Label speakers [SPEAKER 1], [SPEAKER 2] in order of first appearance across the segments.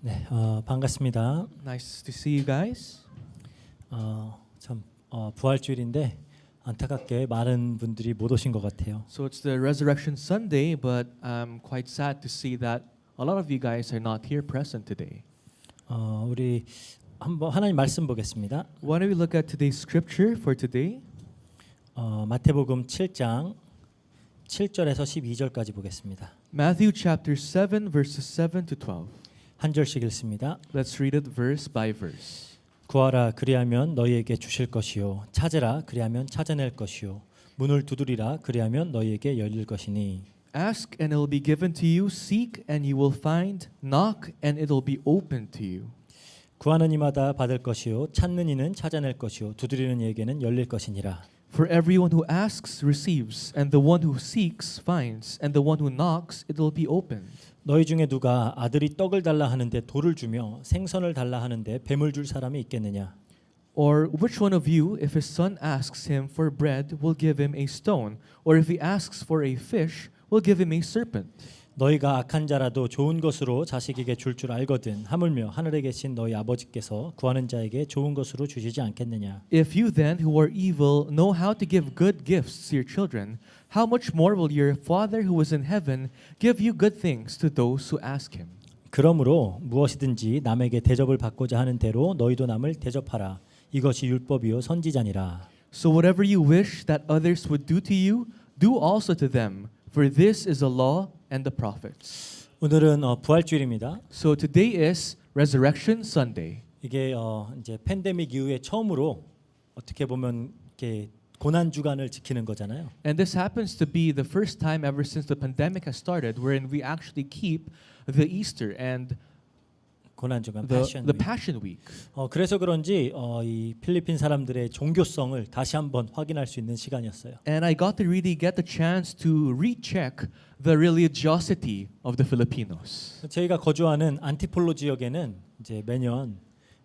[SPEAKER 1] 네, 반갑습니다.
[SPEAKER 2] Nice to see you guys.
[SPEAKER 1] 참 부활주일인데 안타깝게 많은 분들이 못 오신 것 같아요.
[SPEAKER 2] So it's the Resurrection Sunday, but I'm quite sad to see that a lot of you guys are not here present today.
[SPEAKER 1] 우리 한번 하나님 말씀 보겠습니다.
[SPEAKER 2] Why don't we look at today's scripture for today?
[SPEAKER 1] 마태복음 7장 7절에서 12절까지 보겠습니다.
[SPEAKER 2] Matthew chapter 7 verses 7 to 12.
[SPEAKER 1] 한 절씩 읽습니다.
[SPEAKER 2] Let's read it verse by verse.
[SPEAKER 1] 구하라 그리하면 너희에게 주실 것이요 찾으라 그리하면 찾아낼 것이요 문을 두드리라 그리하면 너희에게 열릴 것이니
[SPEAKER 2] Ask and it will be given to you, seek and you will find, knock and it will be opened to you.
[SPEAKER 1] 구하는 이마다 받을 것이요 찾는 이는 찾아낼 것이요 두드리는 이에게는 열릴 것이니라.
[SPEAKER 2] For everyone who asks receives, and the one who seeks finds, and the one who knocks it will be opened.
[SPEAKER 1] 너희 중에 누가 아들이 떡을 달라 하는데 돌을 주며 생선을 달라 하는데 뱀을 줄 사람이 있겠느냐?
[SPEAKER 2] Or which one of you, if his son asks him for bread, will give him a stone? Or if he asks for a fish, will give him a serpent?
[SPEAKER 1] 너희가 악한 자라도 좋은 것으로 자식에게 줄 알거든 하물며 하늘에 계신 너희 아버지께서 구하는 자에게 좋은 것으로 주시지 않겠느냐?
[SPEAKER 2] If you then, who are evil, know how to give good gifts to your children, how much more will your Father who is in heaven give you good things to those who ask him?
[SPEAKER 1] 그러므로 무엇이든지 남에게 대접을 받고자 하는 대로 너희도 남을 대접하라. 이것이 율법이요 선지자니라.
[SPEAKER 2] So whatever you wish that others would do to you, do also to them, for this is the law and the prophets.
[SPEAKER 1] 오늘은 부활주일입니다.
[SPEAKER 2] So today is Resurrection Sunday.
[SPEAKER 1] 이게 이제 팬데믹 이후에 처음으로 어떻게 보면 이렇게 고난 주간을 지키는 거잖아요.
[SPEAKER 2] And this happens to be the first time ever since the pandemic has started wherein we actually keep the Easter and
[SPEAKER 1] 고난 주간
[SPEAKER 2] the
[SPEAKER 1] 패션.
[SPEAKER 2] Passion Week.
[SPEAKER 1] 그래서 그런지 이 필리핀 사람들의 종교성을 다시 한번 확인할 수 있는 시간이었어요.
[SPEAKER 2] And I got to really get the chance to recheck the religiosity of the Filipinos.
[SPEAKER 1] 저희가 거주하는 안티폴로 지역에는 이제 매년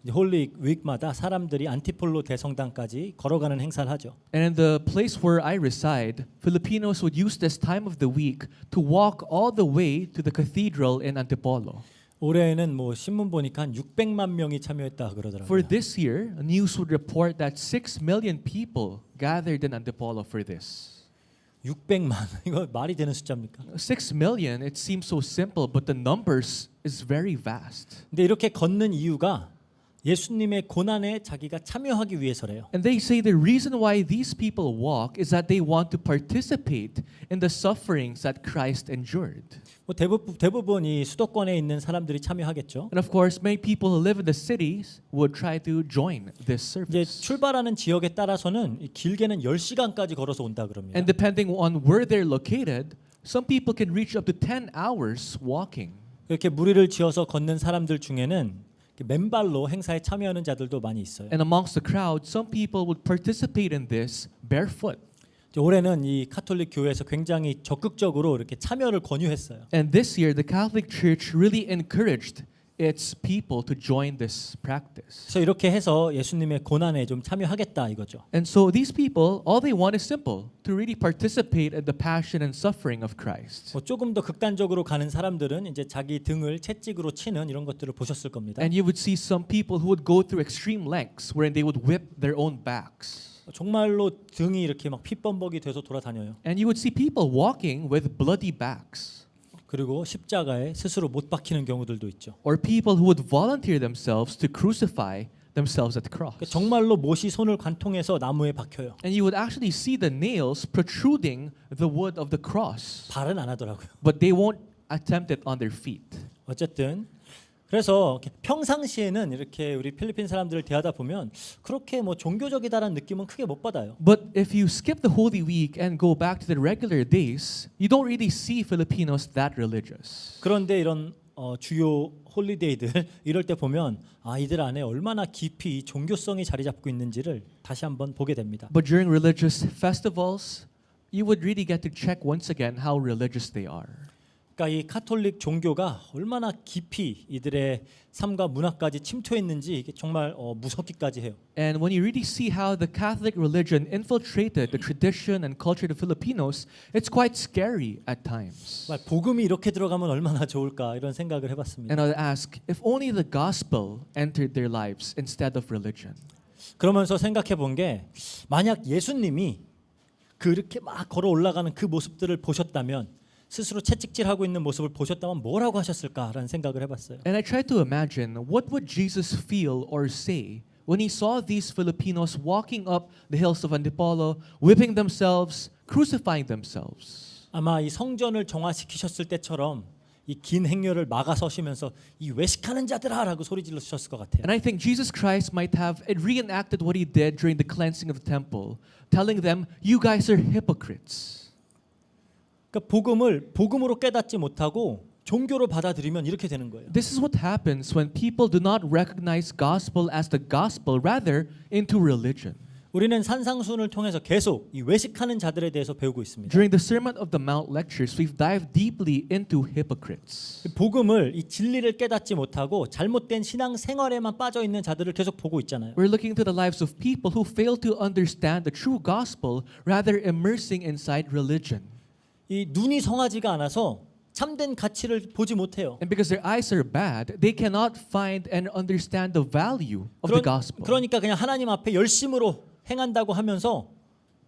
[SPEAKER 1] 이제 홀리 윅마다 사람들이 안티폴로 대성당까지 걸어가는 행사를 하죠.
[SPEAKER 2] And in the place where I reside, Filipinos would use this time of the week to walk all the way to the cathedral in Antipolo.
[SPEAKER 1] 올해에는 뭐 신문 보니까 한 600만 명이 참여했다
[SPEAKER 2] For
[SPEAKER 1] 그러더라고요.
[SPEAKER 2] this year, news would report that 6 million people gathered in Antipolo for this.
[SPEAKER 1] 600만 이거 말이 되는 숫자입니까?
[SPEAKER 2] 6 million, it seems so simple, but the numbers is very vast.
[SPEAKER 1] 근데 이렇게 걷는 이유가 예수님의 고난에 자기가 참여하기 위해서래요.
[SPEAKER 2] And they say the reason why these people walk is that they want to participate in the sufferings that Christ endured.
[SPEAKER 1] 뭐 대부분 이 수도권에 있는 사람들이 참여하겠죠.
[SPEAKER 2] And of course, many people who live in the cities would try to join this
[SPEAKER 1] 이제
[SPEAKER 2] service.
[SPEAKER 1] 출발하는 지역에 따라서는 길게는 10시간까지 걸어서 온다 그럽니다.
[SPEAKER 2] And depending on where they're located, some people can reach up to 10 hours walking.
[SPEAKER 1] 이렇게 무리를 지어서 걷는 사람들 중에는 맨발로 행사에 참여하는 자들도 많이 있어요.
[SPEAKER 2] And amongst the crowd, some people would participate in this barefoot.
[SPEAKER 1] 올해는 이 카톨릭 교회에서 굉장히 적극적으로 이렇게 참여를 권유했어요.
[SPEAKER 2] And this year, the Catholic Church really encouraged its people to join this practice.
[SPEAKER 1] 그래서 이렇게 해서 예수님의 고난에 좀 참여하겠다 이거죠.
[SPEAKER 2] And so these people, all they want is simple, to really participate in the passion and suffering of Christ.
[SPEAKER 1] 뭐 조금 더 극단적으로 가는 사람들은 이제 자기 등을 채찍으로 치는 이런 것들을 보셨을 겁니다.
[SPEAKER 2] And you would see some people who would go through extreme lengths wherein they would whip their own backs.
[SPEAKER 1] 정말로 등이 이렇게 막 피범벅이 돼서 돌아다녀요.
[SPEAKER 2] And you would see people walking with bloody backs.
[SPEAKER 1] 그리고 십자가에 스스로 못 박히는 경우들도 있죠.
[SPEAKER 2] Or people who would volunteer themselves to crucify themselves at the cross.
[SPEAKER 1] 그러니까 정말로 못이 손을 관통해서 나무에 박혀요.
[SPEAKER 2] And you would actually see the nails protruding the wood of the cross.
[SPEAKER 1] 발은 안 하더라고요.
[SPEAKER 2] But they won't attempt it on their feet.
[SPEAKER 1] 어쨌든 그래서 평상시에는 이렇게 우리 필리핀 사람들을 대하다 보면 그렇게 뭐 종교적이다라는 느낌은 크게 못 받아요.
[SPEAKER 2] But if you skip the Holy Week and go back to the regular days, you don't really see Filipinos that religious.
[SPEAKER 1] 그런데 이런 주요 홀리데이들 이럴 때 보면 이들 안에 얼마나 깊이 종교성이 자리 잡고 있는지를 다시 한번 보게 됩니다.
[SPEAKER 2] But during religious festivals, you would really get to check once again how religious they are.
[SPEAKER 1] 그러니까 이 카톨릭 종교가 얼마나 깊이 이들의 삶과 문화까지 침투했는지 이게 정말 무섭기까지 해요.
[SPEAKER 2] And when you really see how the Catholic religion infiltrated the tradition and culture of the Filipinos, it's quite scary at times.
[SPEAKER 1] 정말 복음이 이렇게 들어가면 얼마나 좋을까 이런 생각을 해봤습니다.
[SPEAKER 2] And I'll ask, if only the gospel entered their lives instead of religion.
[SPEAKER 1] 그러면서 생각해 본 게 만약 예수님이 그렇게 막 걸어 올라가는 그 모습들을 보셨다면 스스로 채찍질하고 있는 모습을 보셨다면 뭐라고 하셨을까라는 생각을 해봤어요.
[SPEAKER 2] And I tried to imagine what would Jesus feel or say when he saw these Filipinos walking up the hills of Antipolo, whipping themselves, crucifying themselves.
[SPEAKER 1] 아마 이 성전을 정화시키셨을 때처럼 이 긴 행렬을 막아서시면서 이 외식하는 자들아라고 소리 지르셨을 것 같아요.
[SPEAKER 2] And I think Jesus Christ might have reenacted what he did during the cleansing of the temple, telling them, "You guys are hypocrites."
[SPEAKER 1] 그러니까 복음을 복음으로 깨닫지 못하고 종교로 받아들이면 이렇게 되는 거예요.
[SPEAKER 2] This is what happens when people do not recognize gospel as the gospel, rather into religion.
[SPEAKER 1] 우리는 산상수훈을 통해서 계속 이 외식하는 자들에 대해서 배우고 있습니다.
[SPEAKER 2] During the Sermon of the Mount lectures, we've dived deeply into hypocrites.
[SPEAKER 1] 복음을 이 진리를 깨닫지 못하고 잘못된 신앙 생활에만 빠져 있는 자들을 계속 보고 있잖아요.
[SPEAKER 2] We're looking into the lives of people who fail to understand the true gospel, rather immersing inside religion.
[SPEAKER 1] 이 눈이 성하지가 않아서 참된 가치를 보지 못해요.
[SPEAKER 2] And because their eyes are bad, they cannot find and understand the value of the gospel.
[SPEAKER 1] 그러니까 그냥 하나님 앞에 열심으로 행한다고 하면서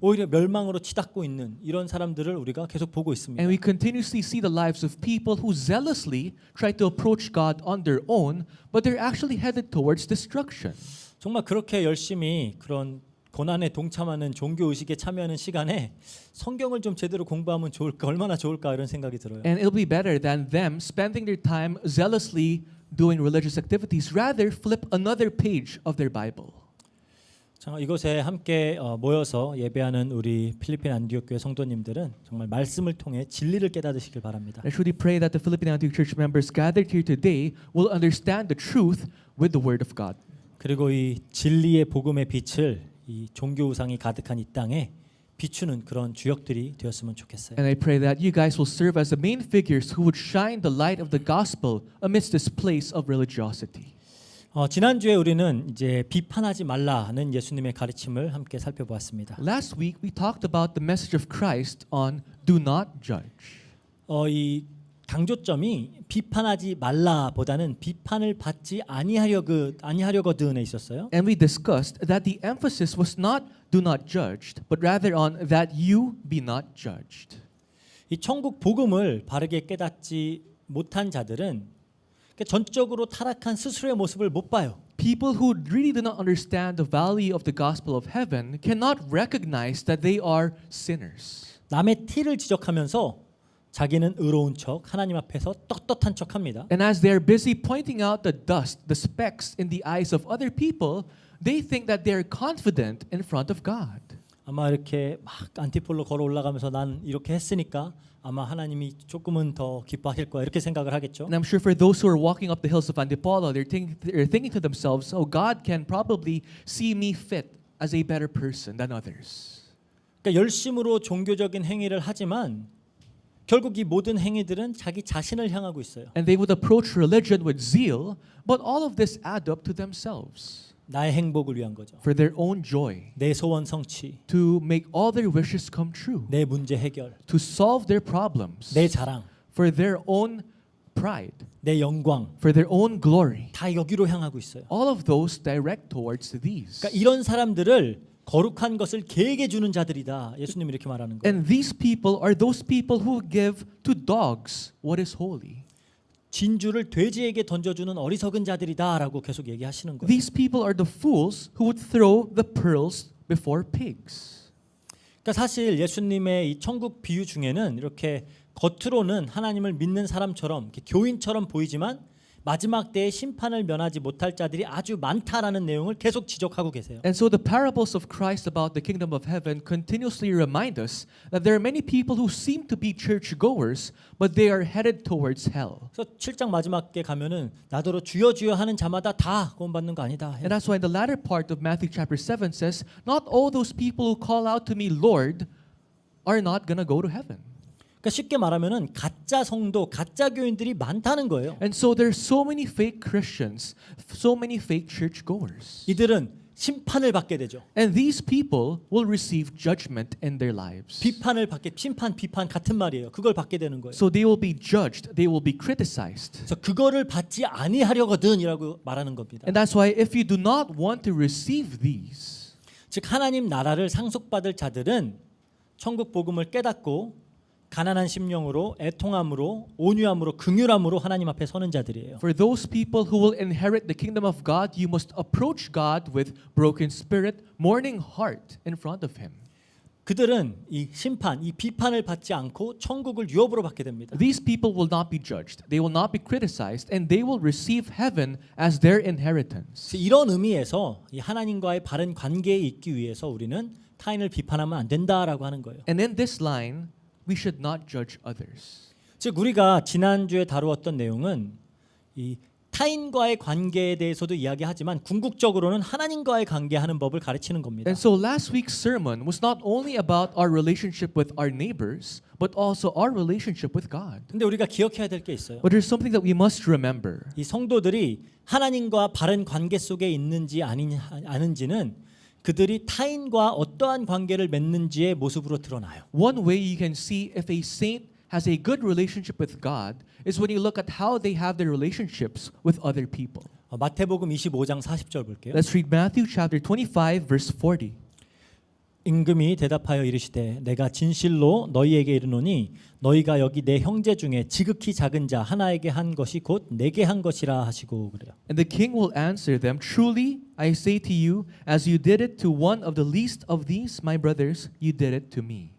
[SPEAKER 1] 오히려 멸망으로 치닫고 있는 이런 사람들을 우리가 계속 보고 있습니다.
[SPEAKER 2] And we continuously see the lives of people who zealously try to approach God on their own, but they're actually headed towards destruction.
[SPEAKER 1] 정말 그렇게 열심히 그런 고난에 동참하는 종교 의식에 참여하는 시간에 성경을 좀 제대로 공부하면 좋을까 얼마나 좋을까 이런 생각이 들어요.
[SPEAKER 2] And it'll be better than them spending their time zealously doing religious activities. Rather, flip another page of their Bible.
[SPEAKER 1] 자, 이곳에 함께 모여서 예배하는 우리 필리핀 안디옥 교회 성도님들은 정말 말씀을 통해 진리를 깨닫으시길 바랍니다.
[SPEAKER 2] I truly pray that the Philippine Antioch Church members gathered here today will understand the truth with the Word of God.
[SPEAKER 1] 그리고 이 진리의 복음의 빛을 이 종교 우상이 가득한 이 땅에 비추는 그런 주역들이 되었으면 좋겠어요.
[SPEAKER 2] And I pray that you guys will serve as the main figures who would shine the light of the gospel amidst this place of religiosity.
[SPEAKER 1] 지난주에 우리는 이제 비판하지 말라는 예수님의 가르침을 함께 살펴보았습니다.
[SPEAKER 2] Last week we talked about the message of Christ on do not judge.
[SPEAKER 1] 이 강조점이 비판하지 말라보다는 비판을 받지 아니하려거든에 있었어요.
[SPEAKER 2] And we discussed that the emphasis was not do not judge, but rather on that you be not judged.
[SPEAKER 1] 이 천국 복음을 바르게 깨닫지 못한 자들은 전적으로 타락한 스스로의 모습을 못 봐요.
[SPEAKER 2] People who really do not understand the value of the gospel of heaven cannot recognize that they are sinners.
[SPEAKER 1] 남의 티를 지적하면서 자기는 의로운 척 하나님 앞에서 떳떳한 척합니다.
[SPEAKER 2] And as they are busy pointing out the dust, the specks in the eyes of other people, they think that they are confident in front of God.
[SPEAKER 1] 아마 이렇게 막 안티폴로 걸어 올라가면서 난 이렇게 했으니까 아마 하나님이 조금은 더 기뻐하실 거야 이렇게 생각을 하겠죠.
[SPEAKER 2] And I'm sure for those who are walking up the hills of Antipolo, they're thinking to themselves, "Oh, God can probably see me fit as a better person than others."
[SPEAKER 1] 그러니까 열심으로 종교적인 행위를 하지만 결국 이 모든 행위들은 자기 자신을 향하고 있어요.
[SPEAKER 2] And they would approach religion with zeal, but all of this add up to themselves
[SPEAKER 1] 나의 행복을 위한 거죠.
[SPEAKER 2] for their own joy,
[SPEAKER 1] 내 소원 성취,
[SPEAKER 2] to make all their wishes come true,
[SPEAKER 1] 내 문제 해결,
[SPEAKER 2] to solve their problems,
[SPEAKER 1] 내 자랑,
[SPEAKER 2] for their own pride,
[SPEAKER 1] 내 영광
[SPEAKER 2] for their own glory.
[SPEAKER 1] 다 여기로 향하고 있어요.
[SPEAKER 2] All of those direct towards these.
[SPEAKER 1] 그러니까 이런 사람들을 거룩한 것을 개에게 주는 자들이다. 예수님이 이렇게 말하는 거예요.
[SPEAKER 2] And these people are those people who give to dogs what is holy.
[SPEAKER 1] 진주를 돼지에게 던져주는 어리석은 자들이다라고 계속 얘기하시는 거예요.
[SPEAKER 2] These people are the fools who would throw the pearls before pigs.
[SPEAKER 1] 그러니까 사실 예수님의 이 천국 비유 중에는 이렇게 겉으로는 하나님을 믿는 사람처럼 이렇게 교인처럼 보이지만 마지막 때의 심판을 면하지 못할 자들이 아주 많다라는 내용을 계속 지적하고 계세요.
[SPEAKER 2] And so the parables of Christ about the kingdom of heaven continuously remind us that there are many people who seem to be churchgoers, but they are headed towards hell.
[SPEAKER 1] 그래서 7장 마지막에 가면은 나더러 주여 주여 하는 자마다 다 구원받는 거 아니다.
[SPEAKER 2] And that's why the latter part of Matthew chapter 7 says, not all those people who call out to me, Lord, are not going to go to heaven.
[SPEAKER 1] 그러니까 쉽게 말하면은 가짜 성도, 가짜 교인들이 많다는 거예요.
[SPEAKER 2] And so there's so many fake Christians, so many fake churchgoers.
[SPEAKER 1] 이들은 심판을 받게 되죠.
[SPEAKER 2] And these people will receive judgment in their lives.
[SPEAKER 1] 비판을 받게, 심판, 비판 같은 말이에요. 그걸 받게 되는 거예요.
[SPEAKER 2] So they will be judged, they will be criticized.
[SPEAKER 1] 그래서 그거를 받지 아니하려거든이라고 말하는 겁니다.
[SPEAKER 2] And that's why if you do not want to receive these,
[SPEAKER 1] 즉 하나님 나라를 상속받을 자들은 천국 복음을 깨닫고 가난한 심령으로 애통함으로 온유함으로 긍휼함으로 하나님 앞에 서는 자들이에요.
[SPEAKER 2] for those people who will inherit the kingdom of God, you must approach God with broken spirit, mourning heart in front of him.
[SPEAKER 1] 그들은 이 심판, 이 비판을 받지 않고 천국을 유업으로 받게 됩니다.
[SPEAKER 2] These people will not be judged, they will not be criticized, and they will receive heaven as their inheritance.
[SPEAKER 1] 이런 의미에서 이 하나님과의 바른 관계에 있기 위해서 우리는 타인을 비판하면 안 된다라고 하는 거예요.
[SPEAKER 2] And in this line, we should not judge others.
[SPEAKER 1] 즉 우리가 지난주에 다루었던 내용은 이 타인과의 관계에 대해서도 이야기하지만 궁극적으로는 하나님과의 관계하는 법을 가르치는 겁니다.
[SPEAKER 2] And so last week's sermon was not only about our relationship with our neighbors, but also our relationship with God.
[SPEAKER 1] 근데 우리가 기억해야 될 게 있어요.
[SPEAKER 2] But there's something that we must remember.
[SPEAKER 1] 이 성도들이 하나님과 바른 관계 속에 있는지 아닌지는 그들이 타인과 어떠한 관계를 맺는지의 모습으로 드러나요.
[SPEAKER 2] One way you can see if a saint has a good relationship with God is when you look at how they have their relationships with other people.
[SPEAKER 1] 마태복음 25장 40절 볼게요.
[SPEAKER 2] Let's read Matthew chapter 25 verse 40.
[SPEAKER 1] 임금이 대답하여 이르시되 내가 진실로 너희에게 이르노니 너희가 여기 내 형제 중에 지극히 작은 자 하나에게 한 것이 곧 내게 한 것이라 하시고 그래요.
[SPEAKER 2] And the king will answer them, truly I say to you, as you did it to one of the least of these my brothers, you did it to me.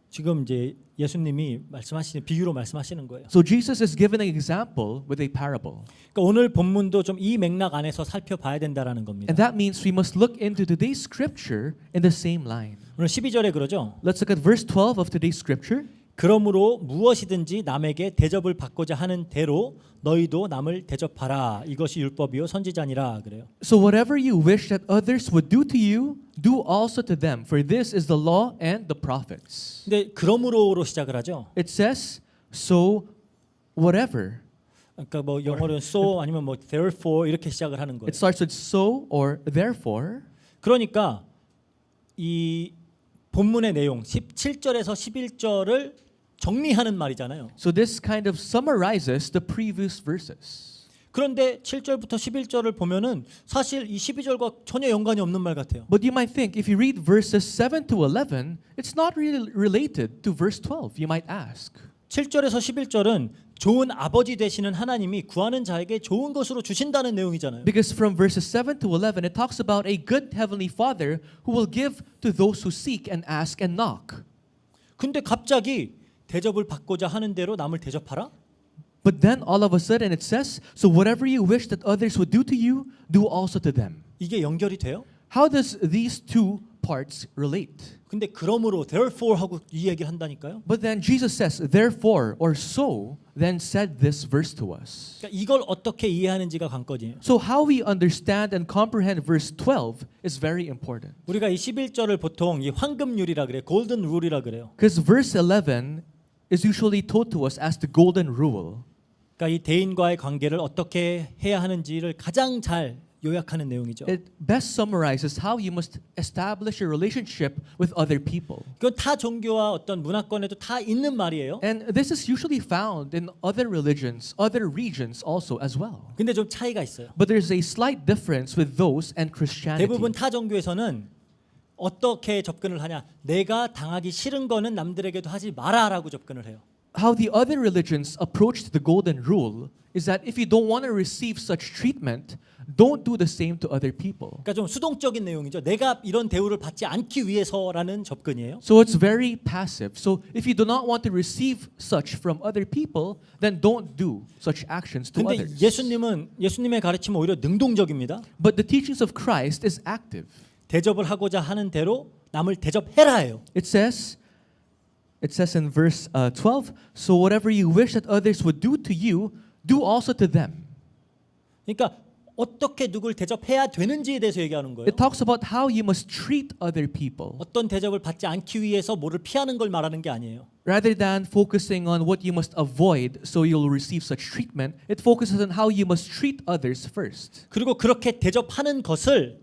[SPEAKER 1] 지금 이제 예수님이 말씀하시는 비유로 말씀하시는 거예요.
[SPEAKER 2] So Jesus is giving an example with a parable.
[SPEAKER 1] 그러니까 오늘 본문도 좀 이 맥락 안에서 살펴봐야 된다라는 겁니다.
[SPEAKER 2] And that means we must look into today's scripture in the same line.
[SPEAKER 1] 오늘 12절에 그러죠.
[SPEAKER 2] Let's look at verse 12 of today's scripture.
[SPEAKER 1] 그러므로 무엇이든지 남에게 대접을 받고자 하는 대로 너희도 남을 대접하라. 이것이 율법이요 선지자니라 그래요.
[SPEAKER 2] So whatever you wish that others would do to you, do also to them, for this is the law and the prophets.
[SPEAKER 1] 근데 그러므로로 시작을 하죠.
[SPEAKER 2] It says, so whatever.
[SPEAKER 1] 그러니까 뭐 영어로는 so 아니면 뭐 therefore 이렇게 시작을 하는 거예요.
[SPEAKER 2] It starts with so or therefore.
[SPEAKER 1] 그러니까 이 본문의 내용 17절에서 11절을 정리하는 말이잖아요.
[SPEAKER 2] So this kind of summarizes the previous verses.
[SPEAKER 1] 그런데 7절부터 11절을 보면은 사실 이 12절과 전혀 연관이 없는 말 같아요.
[SPEAKER 2] But you might think if you read verses 7 to 11, it's not really related to verse 12, you might ask.
[SPEAKER 1] 7절에서 11절은 좋은 아버지 되시는 하나님이 구하는 자에게 좋은 것으로 주신다는 내용이잖아요.
[SPEAKER 2] Because from verses 7 to 11, it talks about a good heavenly Father who will give to those who seek and ask and knock.
[SPEAKER 1] 근데 갑자기 대접을 받고자 하는 대로 남을 대접하라?
[SPEAKER 2] But then all of a sudden it says, so whatever you wish that others would do to you, do also to them.
[SPEAKER 1] 이게 연결이 돼요?
[SPEAKER 2] How does these two parts relate?
[SPEAKER 1] 근데 그러므로 therefore 하고 이 얘기를 한다니까요.
[SPEAKER 2] But then Jesus says, therefore, or so, then said this verse to us.
[SPEAKER 1] 그러니까 이걸 어떻게 이해하는지가 관건이에요.
[SPEAKER 2] So how we understand and comprehend verse 12 is very important.
[SPEAKER 1] 우리가 이 11절을 보통 이 황금률이라 그래요. 골든 룰이라 그래요.
[SPEAKER 2] Because verse 11 is usually told to us as the golden rule.
[SPEAKER 1] 그러니까 이 대인과의 관계를 어떻게 해야 하는지를 가장 잘 요약하는 내용이죠.
[SPEAKER 2] It best summarizes how you must establish a relationship with other people.
[SPEAKER 1] 그건 타 종교와 어떤 문화권에도 다 있는 말이에요.
[SPEAKER 2] And this is usually found in other religions, other regions also as well.
[SPEAKER 1] 근데 좀 차이가 있어요.
[SPEAKER 2] But there's a slight difference with those and Christianity.
[SPEAKER 1] 대부분 타 종교에서는 어떻게 접근을 하냐? 내가 당하기 싫은 거는 남들에게도 하지 마라라고 접근을 해요.
[SPEAKER 2] How the other religions approached the golden rule is that if you don't want to receive such treatment, don't do the same to other people.
[SPEAKER 1] 그러니까 좀 수동적인 내용이죠. 내가 이런 대우를 받지 않기 위해서라는 접근이에요.
[SPEAKER 2] So it's very passive. So if you do not want to receive such from other people, then don't do such actions to
[SPEAKER 1] 근데
[SPEAKER 2] others.
[SPEAKER 1] 예수님의 가르침은 오히려 능동적입니다.
[SPEAKER 2] But the teachings of Christ is active.
[SPEAKER 1] 대접을 하고자 하는 대로 남을 대접해라예요.
[SPEAKER 2] It says in verse 12, so whatever you wish that others would do to you, do also to them.
[SPEAKER 1] 그러니까 어떻게 누굴 대접해야 되는지에 대해서 얘기하는 거예요.
[SPEAKER 2] It talks about how you must treat other people.
[SPEAKER 1] 어떤 대접을 받지 않기 위해서 뭐를 피하는 걸 말하는 게 아니에요.
[SPEAKER 2] Rather than focusing on what you must avoid so you'll receive such treatment, it focuses on how you must treat others first.
[SPEAKER 1] 그리고 그렇게 대접하는 것을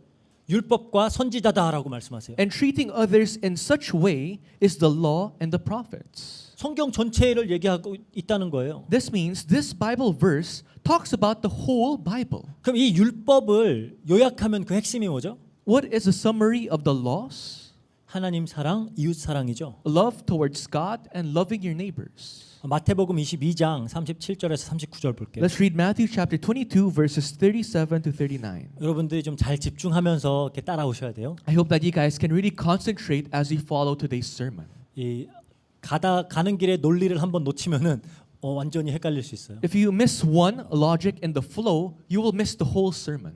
[SPEAKER 1] 율법과 선지자다라고 말씀하세요.
[SPEAKER 2] And treating others in such way is the law and the prophets.
[SPEAKER 1] 성경 전체를 얘기하고 있다는 거예요.
[SPEAKER 2] This means this Bible verse talks about the whole Bible.
[SPEAKER 1] 그럼 이 율법을 요약하면 그 핵심이 뭐죠?
[SPEAKER 2] What is the summary of the laws?
[SPEAKER 1] 하나님 사랑, 이웃 사랑이죠.
[SPEAKER 2] Love towards God and loving your neighbors.
[SPEAKER 1] 마태복음 22장 37절에서 39절 볼게요.
[SPEAKER 2] Let's read Matthew chapter 22 verses 37 to 39.
[SPEAKER 1] 여러분들이 좀 잘 집중하면서 이렇게 따라오셔야 돼요.
[SPEAKER 2] I hope that you guys can really concentrate as we follow today's sermon.
[SPEAKER 1] 이 가는 길에 논리를 한번 놓치면은 완전히 헷갈릴 수 있어요.
[SPEAKER 2] If you miss one logic in the flow, you will miss the whole sermon.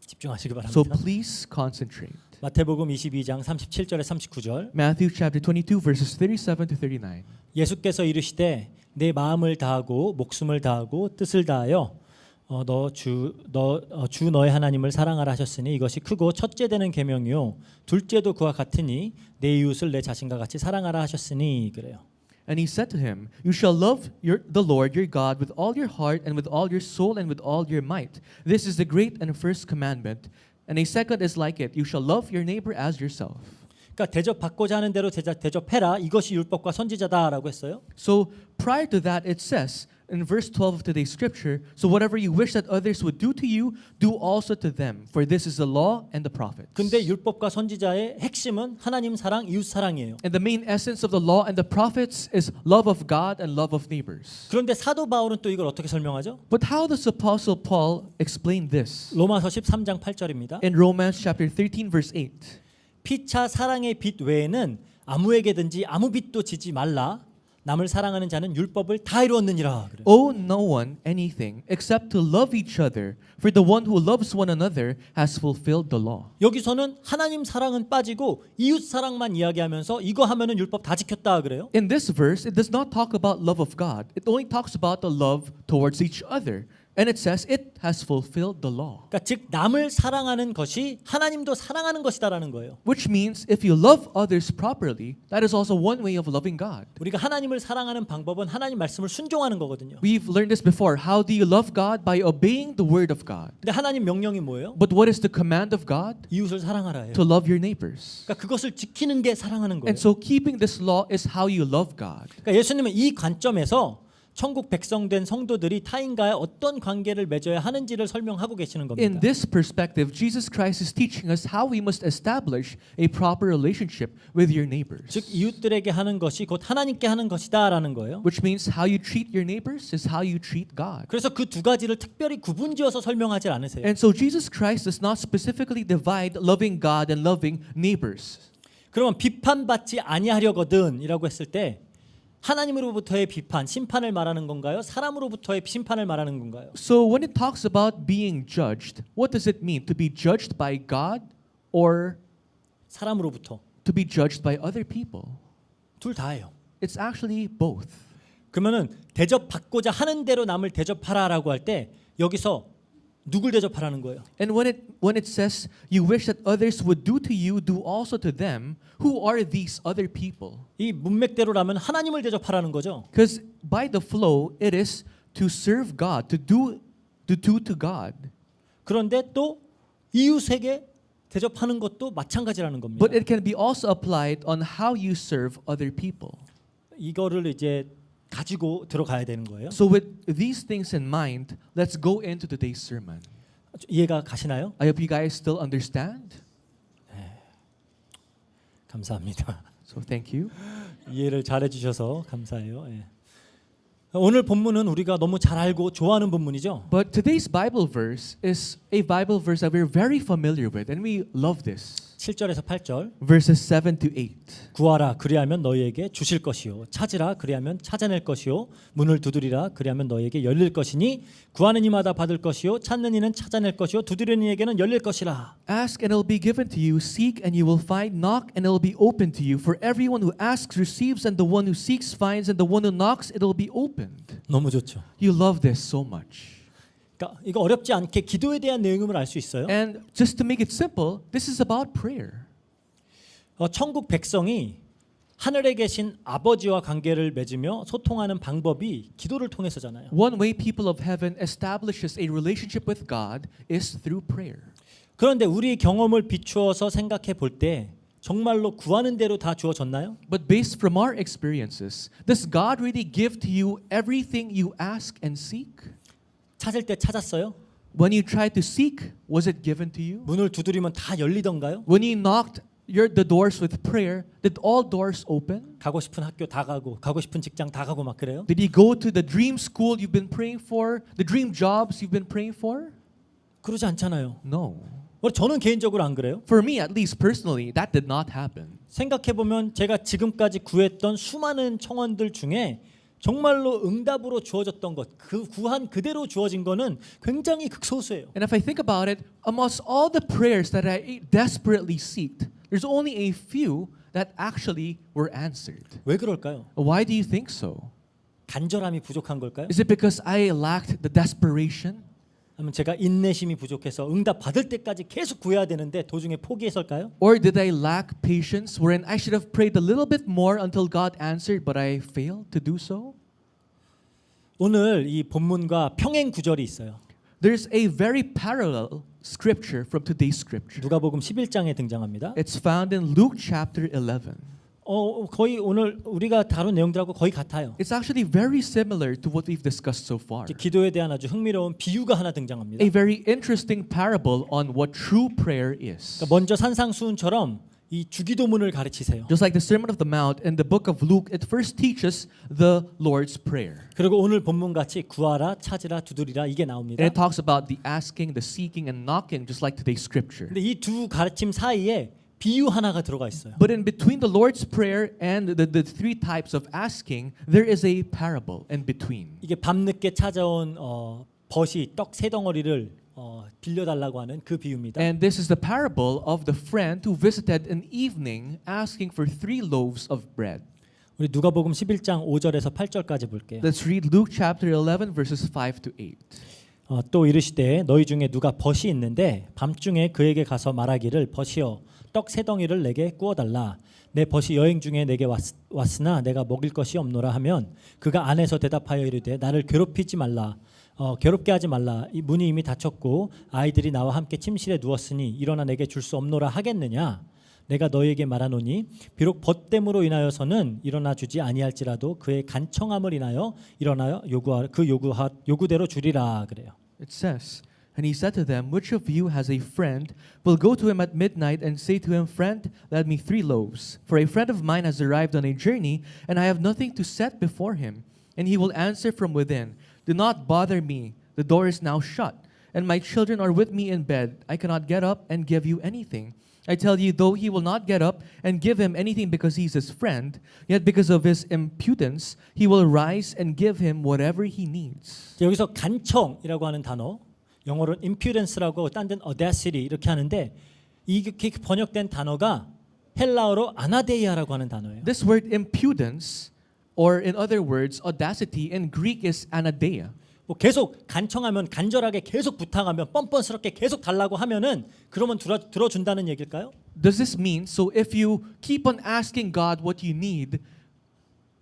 [SPEAKER 1] 집중하시기
[SPEAKER 2] So
[SPEAKER 1] 바랍니다.
[SPEAKER 2] please concentrate.
[SPEAKER 1] 마태복음 22장 37절에 39절.
[SPEAKER 2] Matthew chapter 22 verses 37 to 39.
[SPEAKER 1] 예수께서 이르시되 내 마음을 다하고 목숨을 다하고 뜻을 다하여 주 너의 하나님을 사랑하라 하셨으니 이것이 크고 첫째 되는 계명이요 둘째도 그와 같으니 내 이웃을 내 자신과 같이 사랑하라 하셨으니 그래요.
[SPEAKER 2] And he said to him, You shall love the Lord your God with all your heart and with all your soul and with all your might. This is the great and first commandment. And a second is like it. You shall love your neighbor as yourself.
[SPEAKER 1] 그러니까 대접받고자 하는 대로 대접해라. 이것이 율법과 선지자다라고 했어요.
[SPEAKER 2] So prior to that, it says in verse 12 of today's scripture, So whatever you wish that others would do to you, do also to them. For this is the law and the prophets.
[SPEAKER 1] 근데 율법과 선지자의 핵심은 하나님 사랑, 이웃 사랑이에요.
[SPEAKER 2] And the main essence of the law and the prophets is love of God and love of neighbors.
[SPEAKER 1] 그런데 사도 바울은 또 이걸 어떻게 설명하죠?
[SPEAKER 2] But how does Apostle Paul explain this?
[SPEAKER 1] 로마서 13장 8절입니다.
[SPEAKER 2] In Romans chapter 13 verse 8.
[SPEAKER 1] 피차 사랑의 빚 외에는 아무에게든지 아무 빚도 지지 말라. 남을 사랑하는 자는 율법을 다 이루었느니라. 그래요.
[SPEAKER 2] Owe no one anything except to love each other, for the one who loves one another has fulfilled the law.
[SPEAKER 1] 여기서는 하나님 사랑은 빠지고 이웃 사랑만 이야기하면서 이거 하면은 율법 다 지켰다 그래요.
[SPEAKER 2] In this verse, it does not talk about love of God. It only talks about the love towards each other. And it says it has fulfilled the law.
[SPEAKER 1] 그러니까 즉 남을 사랑하는 것이 하나님도 사랑하는 것이다라는 거예요.
[SPEAKER 2] Which means if you love others properly, that is also one way of loving God.
[SPEAKER 1] 우리가 하나님을 사랑하는 방법은 하나님 말씀을 순종하는 거거든요.
[SPEAKER 2] We've learned this before. How do you love God? By obeying the word of God.
[SPEAKER 1] 근데 하나님 명령이 뭐예요?
[SPEAKER 2] But what is the command of God?
[SPEAKER 1] 이웃을 사랑하라예요.
[SPEAKER 2] To love your neighbors.
[SPEAKER 1] 그러니까 그것을 지키는 게 사랑하는 거예요.
[SPEAKER 2] And so keeping this law is how you love God.
[SPEAKER 1] 그러니까 예수님은 이 관점에서 천국 백성된 성도들이 타인과의 어떤 관계를 맺어야 하는지를 설명하고 계시는 겁니다.
[SPEAKER 2] In this perspective, Jesus Christ is teaching us how we must establish a proper relationship with your neighbors.
[SPEAKER 1] 즉 이웃들에게 하는 것이 곧 하나님께 하는 것이다라는 거예요.
[SPEAKER 2] Which means how you treat your neighbors is how you treat God.
[SPEAKER 1] 그래서 그 두 가지를 특별히 구분지어서 설명하지 않으세요.
[SPEAKER 2] And so Jesus Christ does not specifically divide loving God and loving neighbors.
[SPEAKER 1] 그러면 비판받지 아니하려거든이라고 했을 때 하나님으로부터의 비판, 심판을 말하는 건가요? 사람으로부터의 심판을 말하는 건가요?
[SPEAKER 2] So when it talks about being judged, what does it mean? To be judged by God or
[SPEAKER 1] 사람으로부터.
[SPEAKER 2] to be judged by other people?
[SPEAKER 1] 둘 다예요.
[SPEAKER 2] It's actually both.
[SPEAKER 1] 그러면은 대접받고자 하는 대로 남을 대접하라라고 할 때 여기서 누굴 대접하라는 거예요?
[SPEAKER 2] And when it says you wish that others would do to you, do also to them, who are these other people?
[SPEAKER 1] 이 문맥대로라면 하나님을 대접하라는 거죠.
[SPEAKER 2] Because by the flow, it is to serve God, to do to God.
[SPEAKER 1] 그런데 또 이웃에게 대접하는 것도 마찬가지라는 겁니다.
[SPEAKER 2] But it can be also applied on how you serve other people.
[SPEAKER 1] 이거를 이제 가지고 들어가야 되는 거예요.
[SPEAKER 2] So with these things in mind, let's go into today's sermon.
[SPEAKER 1] 이해가 가시나요?
[SPEAKER 2] I hope you guys still understand.
[SPEAKER 1] 감사합니다.
[SPEAKER 2] So thank you.
[SPEAKER 1] 이해를 잘해 주셔서 감사해요. 예. 오늘 본문은 우리가 너무 잘 알고 좋아하는 본문이죠.
[SPEAKER 2] But today's Bible verse is a Bible verse that we're very familiar with, and we love this.
[SPEAKER 1] 7절에서 8절.
[SPEAKER 2] Verses 7 to 8.
[SPEAKER 1] 구하라 그리하면 너희에게 주실 것이요 찾으라 그리하면 찾아낼 것이요 문을 두드리라 그리하면 너희에게 열릴 것이니 구하는 이마다 받을 것이요 찾는 이는 찾아낼 것이요 두드리는 이에게는 열릴 것이라.
[SPEAKER 2] Ask and it will be given to you, seek and you will find, knock and it will be opened to you. For everyone who asks receives, and the one who seeks finds, and the one who knocks it will be opened.
[SPEAKER 1] 너무 좋죠.
[SPEAKER 2] You love this so much.
[SPEAKER 1] 그러니까 이거 어렵지 않게 기도에 대한 내용임을 알 수 있어요.
[SPEAKER 2] And just to make it simple, this is about prayer.
[SPEAKER 1] 천국 백성이 하늘에 계신 아버지와 관계를 맺으며 소통하는 방법이 기도를 통해서잖아요.
[SPEAKER 2] One way people of heaven establishes a relationship with God is through prayer.
[SPEAKER 1] 그런데 우리 경험을 비추어서 생각해 볼 때 정말로 구하는 대로 다 주어졌나요?
[SPEAKER 2] But based from our experiences, does God really give to you everything you ask and seek?
[SPEAKER 1] 찾을 때 찾았어요?
[SPEAKER 2] When you tried to seek, was it given to you?
[SPEAKER 1] 문을 두드리면 다 열리던가요?
[SPEAKER 2] When you knocked the doors with prayer, did all doors open?
[SPEAKER 1] 가고 싶은 학교 다 가고 가고 싶은 직장 다 가고 막 그래요?
[SPEAKER 2] Did you go to the dream school you've been praying for, the dream jobs you've been praying for?
[SPEAKER 1] 그러지 않잖아요.
[SPEAKER 2] No.
[SPEAKER 1] 저는 개인적으로 안 그래요.
[SPEAKER 2] For me, at least personally, that did not happen.
[SPEAKER 1] 생각해 보면 제가 지금까지 구했던 수많은 청원들 중에 정말로 응답으로 주어졌던 것, 그 구한 그대로 주어진 거는 굉장히 극소수예요.
[SPEAKER 2] And if I think about it, amongst all the prayers that I desperately seeked, there's only a few that actually were answered.
[SPEAKER 1] 왜 그럴까요?
[SPEAKER 2] Why do you think so?
[SPEAKER 1] 간절함이 부족한 걸까요?
[SPEAKER 2] Is it because I lacked the desperation?
[SPEAKER 1] 아니면 제가 인내심이 부족해서 응답 받을 때까지 계속 구해야 되는데 도중에 포기해서일까요?
[SPEAKER 2] Or did I lack patience wherein I should have prayed a little bit more until God answered but I failed to do so?
[SPEAKER 1] 오늘 이 본문과 평행 구절이 있어요.
[SPEAKER 2] There's a very parallel scripture from today's scripture.
[SPEAKER 1] 누가복음 11장에 등장합니다.
[SPEAKER 2] It's found in Luke chapter 11.
[SPEAKER 1] 거의 오늘 우리가 다룬 내용들하고 거의 같아요.
[SPEAKER 2] It's actually very similar to what we've discussed so far.
[SPEAKER 1] 이제 기도에 대한 아주 흥미로운 비유가 하나 등장합니다.
[SPEAKER 2] A very interesting parable on what true prayer is.
[SPEAKER 1] 그러니까 먼저 산상수훈처럼 이 주기도문을 가르치세요.
[SPEAKER 2] Just like the Sermon of the Mount in the book of Luke, it first teaches the Lord's Prayer.
[SPEAKER 1] 그리고 오늘 본문 같이 구하라, 찾으라, 두드리라 이게 나옵니다.
[SPEAKER 2] And it talks about the asking, the seeking, and knocking, just like today's scripture.
[SPEAKER 1] 근데 이 두 가르침 사이에 비유 하나가 들어가 있어요.
[SPEAKER 2] But in between the Lord's Prayer and the three types of asking, there is a parable in between.
[SPEAKER 1] 이게 밤늦게 찾아온 벗이 떡 세 덩어리를 빌려달라고 하는 그 비유입니다.
[SPEAKER 2] And this is the parable of the friend who visited an evening asking for 3 loaves of bread.
[SPEAKER 1] 우리 누가복음 11장 5절에서 8절까지 볼게요.
[SPEAKER 2] Let's read Luke chapter 11 verses 5 to 8.
[SPEAKER 1] 또 이르시되 너희 중에 누가 벗이 있는데 밤중에 그에게 가서 말하기를 벗이여 떡 세 덩이를 내게 구워 달라. 내 벗이 여행 중에 내게 왔으나 내가 먹일 것이 없노라 하면 그가 안에서 대답하여 이르되 나를 괴롭히지 말라. 괴롭게 하지 말라. 이 문이 이미 닫혔고 아이들이 나와 함께 침실에 누웠으니 일어나 내게 줄 수 없노라 하겠느냐. 내가 너희에게 말하노니 비록 벗됨으로 인하여서는 일어나 주지 아니할지라도 그의 간청함을 인하여 일어나여 요구대로 주리라 그래요.
[SPEAKER 2] It says, and he said to them, which of you has a friend, will go to him at midnight and say to him, friend, let me 3 loaves. For a friend of mine has arrived on a journey, and I have nothing to set before him. And he will answer from within, do not bother me, the door is now shut, and my children are with me in bed. I cannot get up and give you anything. I tell you, though he will not get up and give him anything because he's his friend, yet because of his impudence, he will rise and give him whatever he needs.
[SPEAKER 1] 여기서 간청이라고 하는 단어, 영어로는 impudence라고 딴 데는 audacity 이렇게 하는데 이게 번역된 단어가 헬라어로 아나데이아라고 하는 단어예요.
[SPEAKER 2] This word impudence, or in other words, audacity, in Greek is anadeia.
[SPEAKER 1] 뭐 계속 간청하면 간절하게 계속 부탁하면 뻔뻔스럽게 계속 달라고 하면은 그러면 들어준다는 얘기일까요?
[SPEAKER 2] Does this mean, so if you keep on asking God what you need,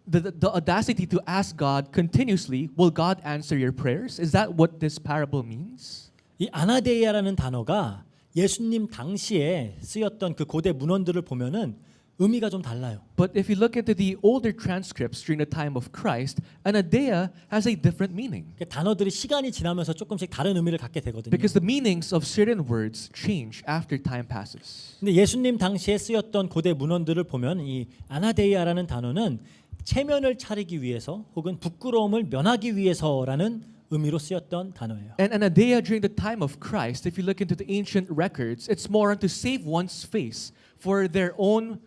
[SPEAKER 2] the audacity to ask God continuously, will God answer your prayers? Is that what this parable means?
[SPEAKER 1] 이 아나데이아라는 단어가 예수님 당시에 쓰였던 그 고대 문헌들을 보면은 의미가 좀 달라요.
[SPEAKER 2] But if you look into the older transcripts during the time of Christ, anadeia has a different meaning.
[SPEAKER 1] 단어들이 시간이 지나면서 조금씩 다른 의미를 갖게 되거든요.
[SPEAKER 2] Because the meanings of certain words change after time passes.
[SPEAKER 1] 근데 예수님 당시에 쓰였던 고대 문헌들을 보면 이 아나데이아라는 단어는 체면을 차리기 위해서 혹은 부끄러움을 면하기 위해서라는 의미로 쓰였던 단어예요.
[SPEAKER 2] And anadeia during the time of Christ, if you look into the ancient records, it's more on to save one's face for their own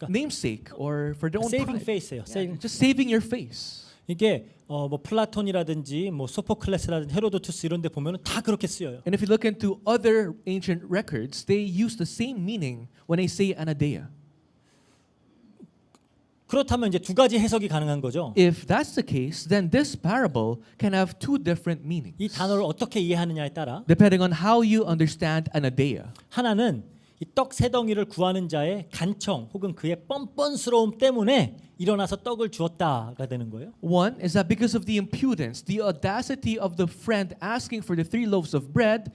[SPEAKER 2] namesake or for their own
[SPEAKER 1] Saving
[SPEAKER 2] pride.
[SPEAKER 1] face예요.
[SPEAKER 2] Just saving your face.
[SPEAKER 1] 이게 뭐 플라톤이라든지 뭐 소포클레스라든지 헤로도투스 이런 데 보면은 다 그렇게 쓰여요.
[SPEAKER 2] And if you look into other ancient records, they use the same meaning when they say anadeia.
[SPEAKER 1] 그렇다면 이제 두 가지 해석이 가능한 거죠.
[SPEAKER 2] If that's the case, then this parable can have two different meanings,
[SPEAKER 1] 이 단어를 어떻게 이해하느냐에 따라
[SPEAKER 2] depending on how you understand anadeia.
[SPEAKER 1] 하나는 이 떡 세 덩이를 구하는 자의 간청 혹은 그의 뻔뻔스러움 때문에 일어나서 떡을 주었다가 되는 거예요.
[SPEAKER 2] One is that because of the impudence, the audacity of the friend asking for the 3 loaves of bread,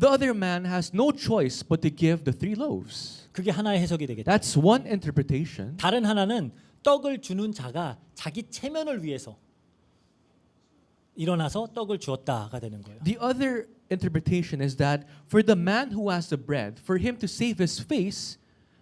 [SPEAKER 2] the other man has no choice but to give the 3 loaves.
[SPEAKER 1] 그게 하나의 해석이 되겠죠.
[SPEAKER 2] That's one interpretation.
[SPEAKER 1] 다른 하나는 떡을 주는 자가 자기 체면을 위해서 일어나서 떡을 주었다가 되는 거예요.
[SPEAKER 2] The other interpretation is that for the man who has the bread, for him to save his face,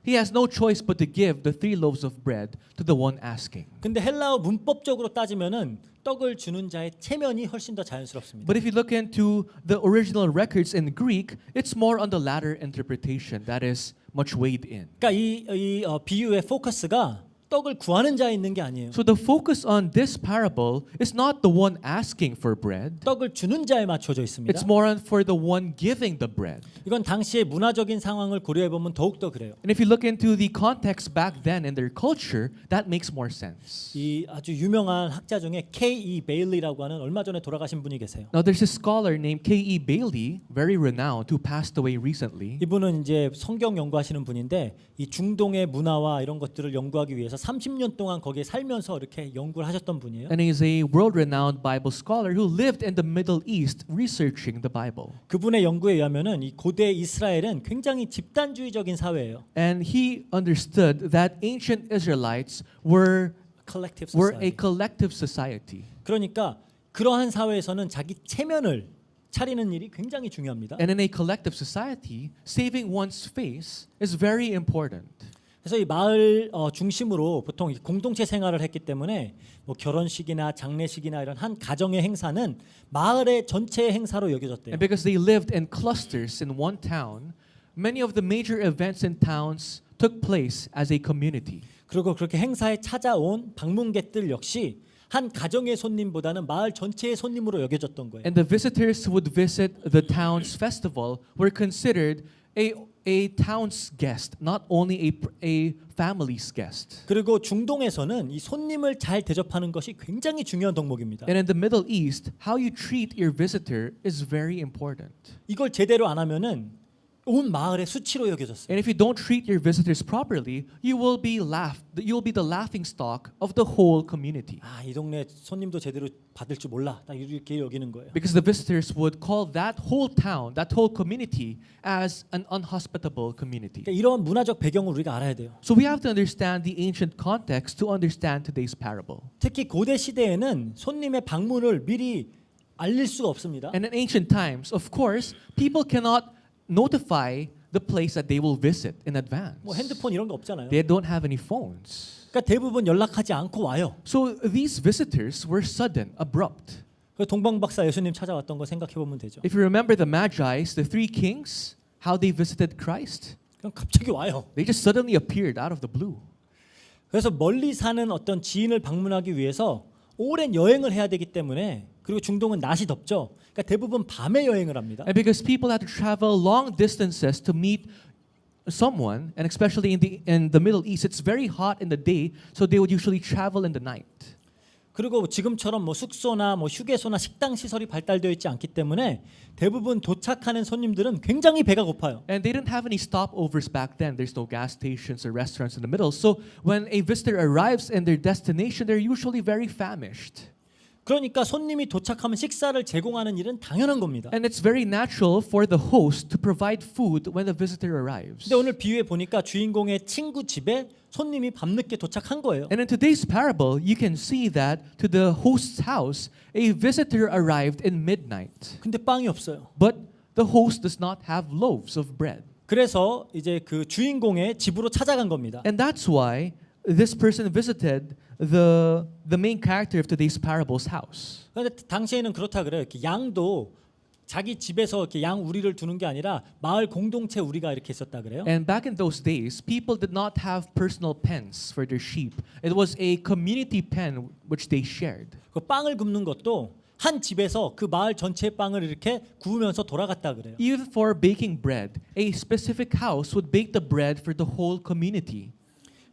[SPEAKER 2] he has no choice but to give the 3 loaves of bread to the one asking.
[SPEAKER 1] 근데 헬라어 문법적으로 따지면은 떡을 주는 자의 체면이 훨씬 더 자연스럽습니다.
[SPEAKER 2] But if you look into the original records in Greek, it's more on the latter interpretation that is much weighed in.
[SPEAKER 1] 그러니까 이 비유의 포커스가 떡을 구하는 자에 있는 게 아니에요.
[SPEAKER 2] So the focus on this parable is not the one asking for bread.
[SPEAKER 1] 떡을 주는 자에 맞춰져 있습니다.
[SPEAKER 2] It's more on for the one giving the bread.
[SPEAKER 1] 이건 당시의 문화적인 상황을 고려해 보면 더욱 더 그래요.
[SPEAKER 2] And if you look into the context back then in their culture, that makes more sense.
[SPEAKER 1] 이 아주 유명한 학자 중에 K.E. 베일리라고 하는 얼마 전에 돌아가신 분이 계세요.
[SPEAKER 2] Now there's a scholar named K.E. Bailey, very renowned, who passed away recently.
[SPEAKER 1] 이분은 이제 성경 연구하시는 분인데 이 중동의 문화와 이런 것들을 연구하기 위해서 30년 동안 거기에 살면서 이렇게 연구를 하셨던 분이에요.
[SPEAKER 2] And he's a world-renowned Bible scholar who lived in the Middle East researching the Bible.
[SPEAKER 1] 그분의 연구에 의하면은 이 고대 이스라엘은 굉장히 집단주의적인 사회예요.
[SPEAKER 2] And he understood that ancient Israelites were
[SPEAKER 1] Collective
[SPEAKER 2] a
[SPEAKER 1] society.
[SPEAKER 2] collective society.
[SPEAKER 1] 그러니까 그러한 사회에서는 자기 체면을 차리는 일이 굉장히 중요합니다.
[SPEAKER 2] And in a collective society, saving one's face is very important.
[SPEAKER 1] 그래서 이 마을 중심으로 보통 공동체 생활을 했기 때문에 뭐 결혼식이나 장례식이나 이런 한 가정의 행사는 마을의 전체의 행사로 여겨졌대요.
[SPEAKER 2] And because they lived in clusters in one town, many of the major events in towns took place as a community.
[SPEAKER 1] 그리고 그렇게 행사에 찾아온 방문객들 역시 한 가정의 손님보다는 마을 전체의 손님으로 여겨졌던 거예요.
[SPEAKER 2] And the visitors who would visit the town's festival were considered a town's guest, not only a family's guest.
[SPEAKER 1] 그리고 중동에서는 이 손님을 잘 대접하는 것이 굉장히 중요한 덕목입니다.
[SPEAKER 2] And in the Middle East, how you treat your visitor is very important.
[SPEAKER 1] 이걸 제대로 안 하면은 온 마을의 수치로 여겨졌어요.
[SPEAKER 2] And if you don't treat your visitors properly, you will be the laughing stock of the whole community.
[SPEAKER 1] 아, 이 동네 손님도 제대로 받을 줄 몰라. 딱 이렇게 여기는 거예요.
[SPEAKER 2] Because the visitors would call that whole town, that whole community as an unhospitable community.
[SPEAKER 1] 그러니까 이런 문화적 배경을 우리가 알아야 돼요.
[SPEAKER 2] So we have to understand the ancient context to understand today's parable.
[SPEAKER 1] 특히 고대 시대에는 손님의 방문을 미리 알릴 수가 없습니다.
[SPEAKER 2] And in ancient times, of course, people cannot notify the place that they will visit in advance.
[SPEAKER 1] 뭐 핸드폰 이런 거 없잖아요.
[SPEAKER 2] They don't have any phones.
[SPEAKER 1] 그러니까 대부분 연락하지 않고 와요.
[SPEAKER 2] So these visitors were sudden, abrupt.
[SPEAKER 1] 그 동방박사 예수님 찾아왔던 거 생각해 보면 되죠.
[SPEAKER 2] If you remember the Magi's, the 3 kings, how they visited Christ,
[SPEAKER 1] 그냥 갑자기 와요.
[SPEAKER 2] they just suddenly appeared out of the blue.
[SPEAKER 1] 그래서 멀리 사는 어떤 지인을 방문하기 위해서 오랜 여행을 해야 되기 때문에 그리고 중동은 낮이 덥죠. 그러니까 대부분 밤에 여행을 합니다.
[SPEAKER 2] And because people had to travel long distances to meet someone, and especially in the Middle East, it's very hot in the day, so they would usually travel in the night.
[SPEAKER 1] 그리고 지금처럼 뭐 숙소나 뭐 휴게소나 식당 시설이 발달되어 있지 않기 때문에 대부분 도착하는 손님들은 굉장히 배가 고파요.
[SPEAKER 2] And they didn't have any stopovers back then. There's no gas stations or restaurants in the middle. So when a visitor arrives in their destination, they're usually very famished.
[SPEAKER 1] 그러니까 손님이 도착하면 식사를 제공하는 일은 당연한 겁니다.
[SPEAKER 2] And it's very natural for the host to provide food when the visitor arrives.
[SPEAKER 1] 근데 오늘 비유에 보니까 주인공의 친구 집에 손님이 밤늦게 도착한 거예요.
[SPEAKER 2] And in today's parable, you can see that to the host's house, a visitor arrived in midnight.
[SPEAKER 1] 근데 빵이 없어요.
[SPEAKER 2] But the host does not have loaves of bread.
[SPEAKER 1] 그래서 이제 그 주인공의 집으로 찾아간 겁니다.
[SPEAKER 2] And that's why this person visited the main character of today's parable's house.
[SPEAKER 1] 그런데 당시에는 그렇다 그래요. 이렇게 양도 자기 집에서 이렇게 양 우리를 두는 게 아니라 마을 공동체 우리가 이렇게 있었다 그래요.
[SPEAKER 2] And back in those days, people did not have personal pens for their sheep. It was a community pen which they shared.
[SPEAKER 1] 그 빵을 굽는 것도 한 집에서 그 마을 전체의 빵을 이렇게 구우면서 돌아갔다 그래요.
[SPEAKER 2] Even for baking bread, a specific house would bake the bread for the whole community.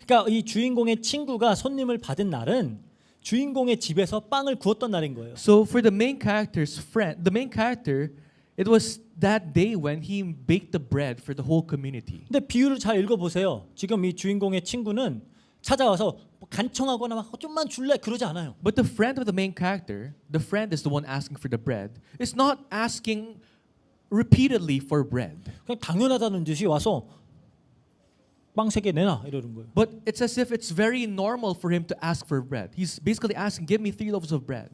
[SPEAKER 1] 그러니까 이 주인공의 친구가 손님을 받은 날은 주인공의 집에서 빵을 구웠던 날인 거예요.
[SPEAKER 2] So for the main character's friend, the main character, it was that day when he baked the bread for the whole community.
[SPEAKER 1] 근데 비유를 잘 읽어보세요. 지금 이 주인공의 친구는 찾아와서 간청하거나 막 좀만 줄래 그러지 않아요.
[SPEAKER 2] But the friend of the main character, the friend is the one asking for the bread, is not asking repeatedly for bread.
[SPEAKER 1] 그냥 당연하다는 듯이 와서 빵 3개 내놔 이러는 거예요.
[SPEAKER 2] But it's as if it's very normal for him to ask for bread. He's basically asking, give me 3 loaves of bread.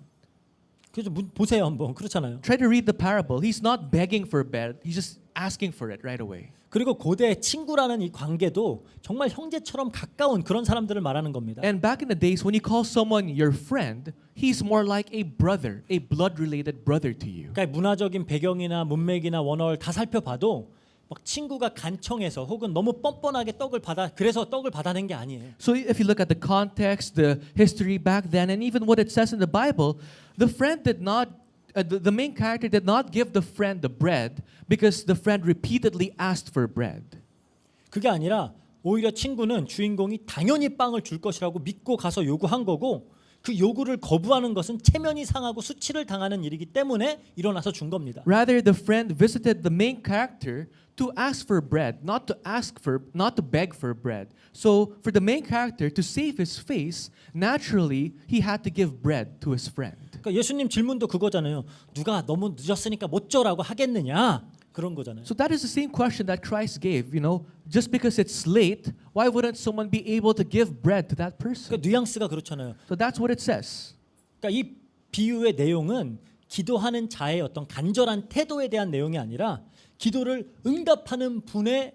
[SPEAKER 1] 그래서 보세요 한번. 그렇잖아요.
[SPEAKER 2] Try to read the parable. He's not begging for bread. He's just asking for it right away.
[SPEAKER 1] 그리고 고대 친구라는 이 관계도 정말 형제처럼 가까운 그런 사람들을 말하는 겁니다.
[SPEAKER 2] And back in the days when you call someone your friend, he's more like a brother, a blood-related brother to you.
[SPEAKER 1] 그러니까 문화적인 배경이나 문맥이나 원어를 다 살펴봐도 막 친구가 간청해서 혹은 너무 뻔뻔하게 그래서 떡을 받아낸 게 아니에요.
[SPEAKER 2] So if you look at the context, the history back then, and even what it says in the Bible, the friend did not, the main character did not give the friend the bread because the friend repeatedly asked for bread.
[SPEAKER 1] 그게 아니라 오히려 친구는 주인공이 당연히 빵을 줄 것이라고 믿고 가서 요구한 거고 그 요구를 거부하는 것은 체면이 상하고 수치를 당하는 일이기 때문에 일어나서 준 겁니다.
[SPEAKER 2] Rather, the friend visited the main character to ask for bread, not to beg for bread. So for the main character to save his face, naturally he had to give bread to his friend.
[SPEAKER 1] 그러니까 예수님 질문도 그거잖아요. 누가 너무 늦었으니까 못 줘라고 하겠느냐? 그런 거잖아요.
[SPEAKER 2] So that is the same question that Christ gave, just because it's late, why wouldn't someone be able to give bread to that person?
[SPEAKER 1] 그러니까 뉘앙스가 그렇잖아요.
[SPEAKER 2] So that's what it says.
[SPEAKER 1] 그러니까 이 비유의 내용은 기도하는 자의 어떤 간절한 태도에 대한 내용이 아니라 기도를 응답하는 분의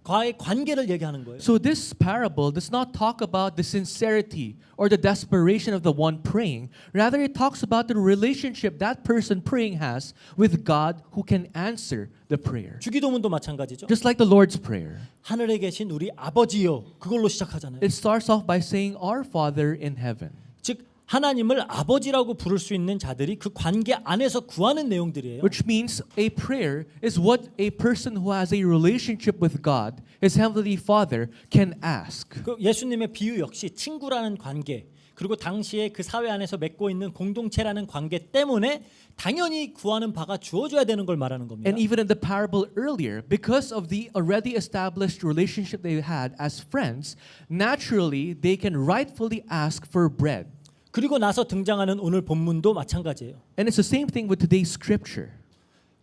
[SPEAKER 1] 과의 관계를 얘기하는 거예요.
[SPEAKER 2] So this parable does not talk about the sincerity or the desperation of the one praying. Rather, it talks about the relationship that person praying has with God who can answer the prayer.
[SPEAKER 1] 주기도문도 마찬가지죠.
[SPEAKER 2] Just like the Lord's Prayer.
[SPEAKER 1] 하늘에 계신 우리 아버지요. 그걸로 시작하잖아요.
[SPEAKER 2] It starts off by saying, Our Father in heaven.
[SPEAKER 1] 즉 하나님을 아버지라고 부를 수 있는 자들이 그 관계 안에서 구하는 내용들이에요.
[SPEAKER 2] Which means a prayer is what a person who has a relationship with God, his heavenly Father, can ask.
[SPEAKER 1] 그 예수님의 비유 역시 친구라는 관계 그리고 당시에 그 사회 안에서 맺고 있는 공동체라는 관계 때문에 당연히 구하는 바가 주어져야 되는 걸 말하는 겁니다.
[SPEAKER 2] And even in the parable earlier, because of the already established relationship they had as friends, naturally they can rightfully ask for bread.
[SPEAKER 1] 그리고 나서 등장하는 오늘 본문도 마찬가지예요.
[SPEAKER 2] And it's the same thing with today's scripture.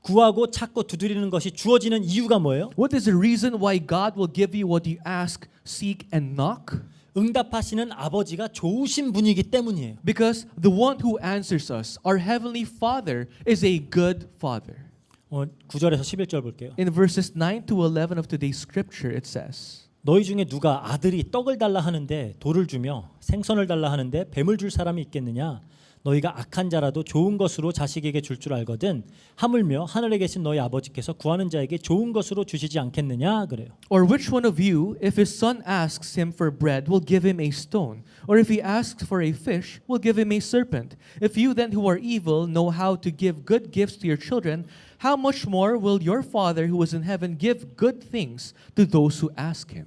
[SPEAKER 1] 구하고 찾고 두드리는 것이 주어지는 이유가 뭐예요?
[SPEAKER 2] What is the reason why God will give you what you ask, seek, and knock?
[SPEAKER 1] 응답하시는 아버지가 좋으신 분이기 때문이에요.
[SPEAKER 2] Because the one who answers us, our heavenly Father, is a good Father.
[SPEAKER 1] 9절에서 11절 볼게요.
[SPEAKER 2] In verses 9 to 11 of today's scripture, it says,
[SPEAKER 1] 너희 중에 누가 아들이 떡을 달라 하는데 돌을 주며 생선을 달라 하는데 뱀을 줄 사람이 있겠느냐? 너희가 악한 자라도 좋은 것으로 자식에게 줄 줄 알거든 하물며 하늘에 계신 너희 아버지께서 구하는 자에게 좋은 것으로 주시지 않겠느냐 그래요.
[SPEAKER 2] Or which one of you, if his son asks him for bread, will give him a stone? Or if he asks for a fish, will give him a serpent? If you then who are evil know how to give good gifts to your children, how much more will your Father who is in heaven give good things to those who ask him?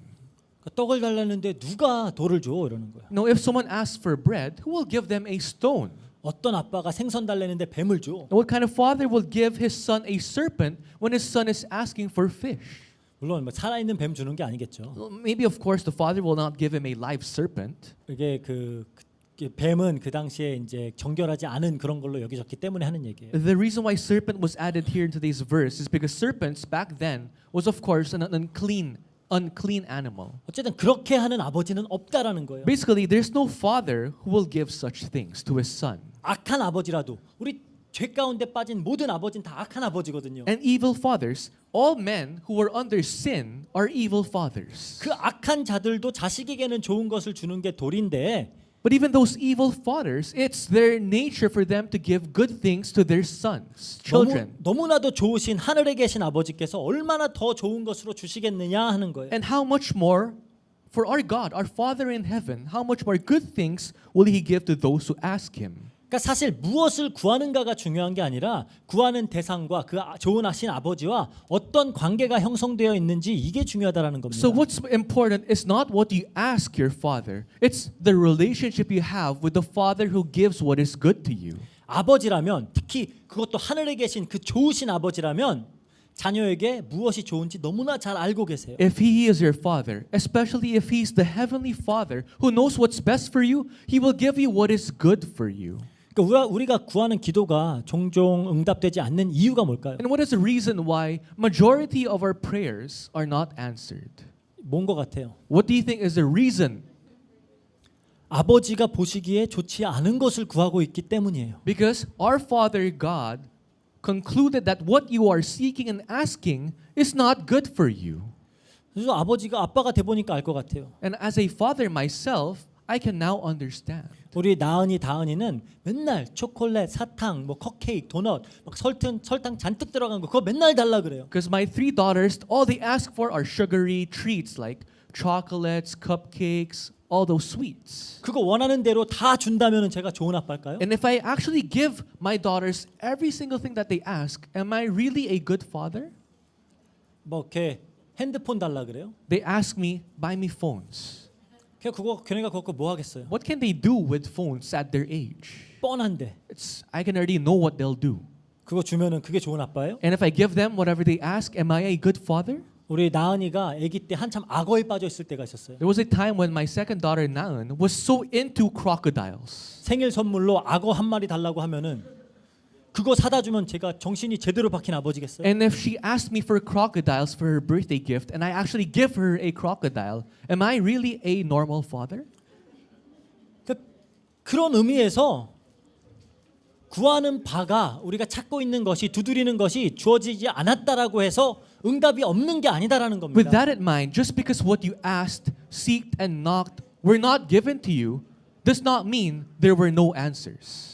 [SPEAKER 1] 떡을 달라는데 누가 돌을 줘 이러는 거야.
[SPEAKER 2] Now, if someone asks for bread, who will give them a stone?
[SPEAKER 1] 어떤 아빠가 생선 달라는데 뱀을 줘?
[SPEAKER 2] What kind of father will give his son a serpent when his son is asking for fish?
[SPEAKER 1] 물론 뭐 살아있는 뱀 주는 게 아니겠죠.
[SPEAKER 2] Well, maybe of course the father will not give him a live serpent.
[SPEAKER 1] 이게 뱀은 그 당시에 이제 정결하지 않은 그런 걸로 여겨졌기 때문에 하는 얘기예요.
[SPEAKER 2] The reason why serpent was added here in today's verse is because serpents back then was of course an unclean animal.
[SPEAKER 1] 어쨌든 그렇게 하는 아버지는 없다라는 거예요.
[SPEAKER 2] Basically, there's no father who will give such things to his son.
[SPEAKER 1] 악한 아버지라도 우리 죄 가운데 빠진 모든 아버지는 다 악한 아버지거든요.
[SPEAKER 2] And evil fathers, all men who are under sin are evil fathers.
[SPEAKER 1] 그 악한 자들도 자식에게는 좋은 것을 주는 게 도리인데
[SPEAKER 2] But even those evil fathers, it's their nature for them to give good things to their sons, children.
[SPEAKER 1] 너무나도 좋으신 하늘에 계신 아버지께서 얼마나 더 좋은 것으로 주시겠느냐 하는 거예요.
[SPEAKER 2] And how much more for our God, our Father in heaven, how much more good things will He give to those who ask Him?
[SPEAKER 1] 그러니까 사실 무엇을 구하는가가 중요한 게 아니라 구하는 대상과 그 좋은 하신 아버지와 어떤 관계가 형성되어 있는지 이게 중요하다라는 겁니다.
[SPEAKER 2] So what's important is not what you ask your father. It's the relationship you have with the father who gives what is good to you.
[SPEAKER 1] 아버지라면 특히 그것도 하늘에 계신 그 좋으신 아버지라면 자녀에게 무엇이 좋은지 너무나 잘 알고 계세요.
[SPEAKER 2] If he is your father, especially if he's the heavenly father who knows what's best for you, he will give you what is good for you.
[SPEAKER 1] 그러니까 우리가 구하는 기도가 종종 응답되지 않는 이유가 뭘까요?
[SPEAKER 2] And what is the reason why majority of our prayers are not answered?
[SPEAKER 1] 뭔 것 같아요?
[SPEAKER 2] What do you think is the reason?
[SPEAKER 1] 아버지가 보시기에 좋지 않은 것을 구하고 있기 때문이에요.
[SPEAKER 2] Because our Father God concluded that what you are seeking and asking is not good for you.
[SPEAKER 1] 그래서 아빠가 돼 보니까 알 것 같아요.
[SPEAKER 2] And as a father myself, I can now understand.
[SPEAKER 1] 우리 다은이는 맨날 초콜릿, 사탕, 뭐 컵케이크, 도넛, 막 설탕 잔뜩 들어간 거 그거 맨날 달라 그래요.
[SPEAKER 2] Because my three daughters, all they ask for are sugary treats like chocolates, cupcakes, all those sweets.
[SPEAKER 1] 그거 원하는 대로 다 준다면은 제가 좋은 아빠일까요?
[SPEAKER 2] And if I actually give my daughters every single thing that they ask, am I really a good father?
[SPEAKER 1] 뭐 이렇게 핸드폰 달라 그래요?
[SPEAKER 2] They ask me, buy me phones.
[SPEAKER 1] 걔네가 그거 뭐 하겠어요?
[SPEAKER 2] What can they do with phones at their age?
[SPEAKER 1] 뻔한데.
[SPEAKER 2] I can already know what they'll do.
[SPEAKER 1] 그거 주면은 그게 좋은 아빠예요?
[SPEAKER 2] And if I give them whatever they ask, am I a good father?
[SPEAKER 1] 우리 나은이가 아기 때 한참 악어에 빠져 있을 때가 있었어요.
[SPEAKER 2] There was a time when my second daughter, Naeun, was so into crocodiles.
[SPEAKER 1] 생일 선물로 악어 한 마리 달라고 하면은 그거 사다 주면 제가 정신이 제대로 박힌 아버지겠어요?
[SPEAKER 2] And if she asked me for crocodiles for her birthday gift, and I actually give her a crocodile, am I really a normal father?
[SPEAKER 1] 그런 의미에서 구하는 바가 우리가 찾고 있는 것이 두드리는 것이 주어지지 않았다라고 해서 응답이 없는 게 아니다라는 겁니다.
[SPEAKER 2] With that in mind, just because what you asked, seeked, and knocked were not given to you, does not mean there were no answers.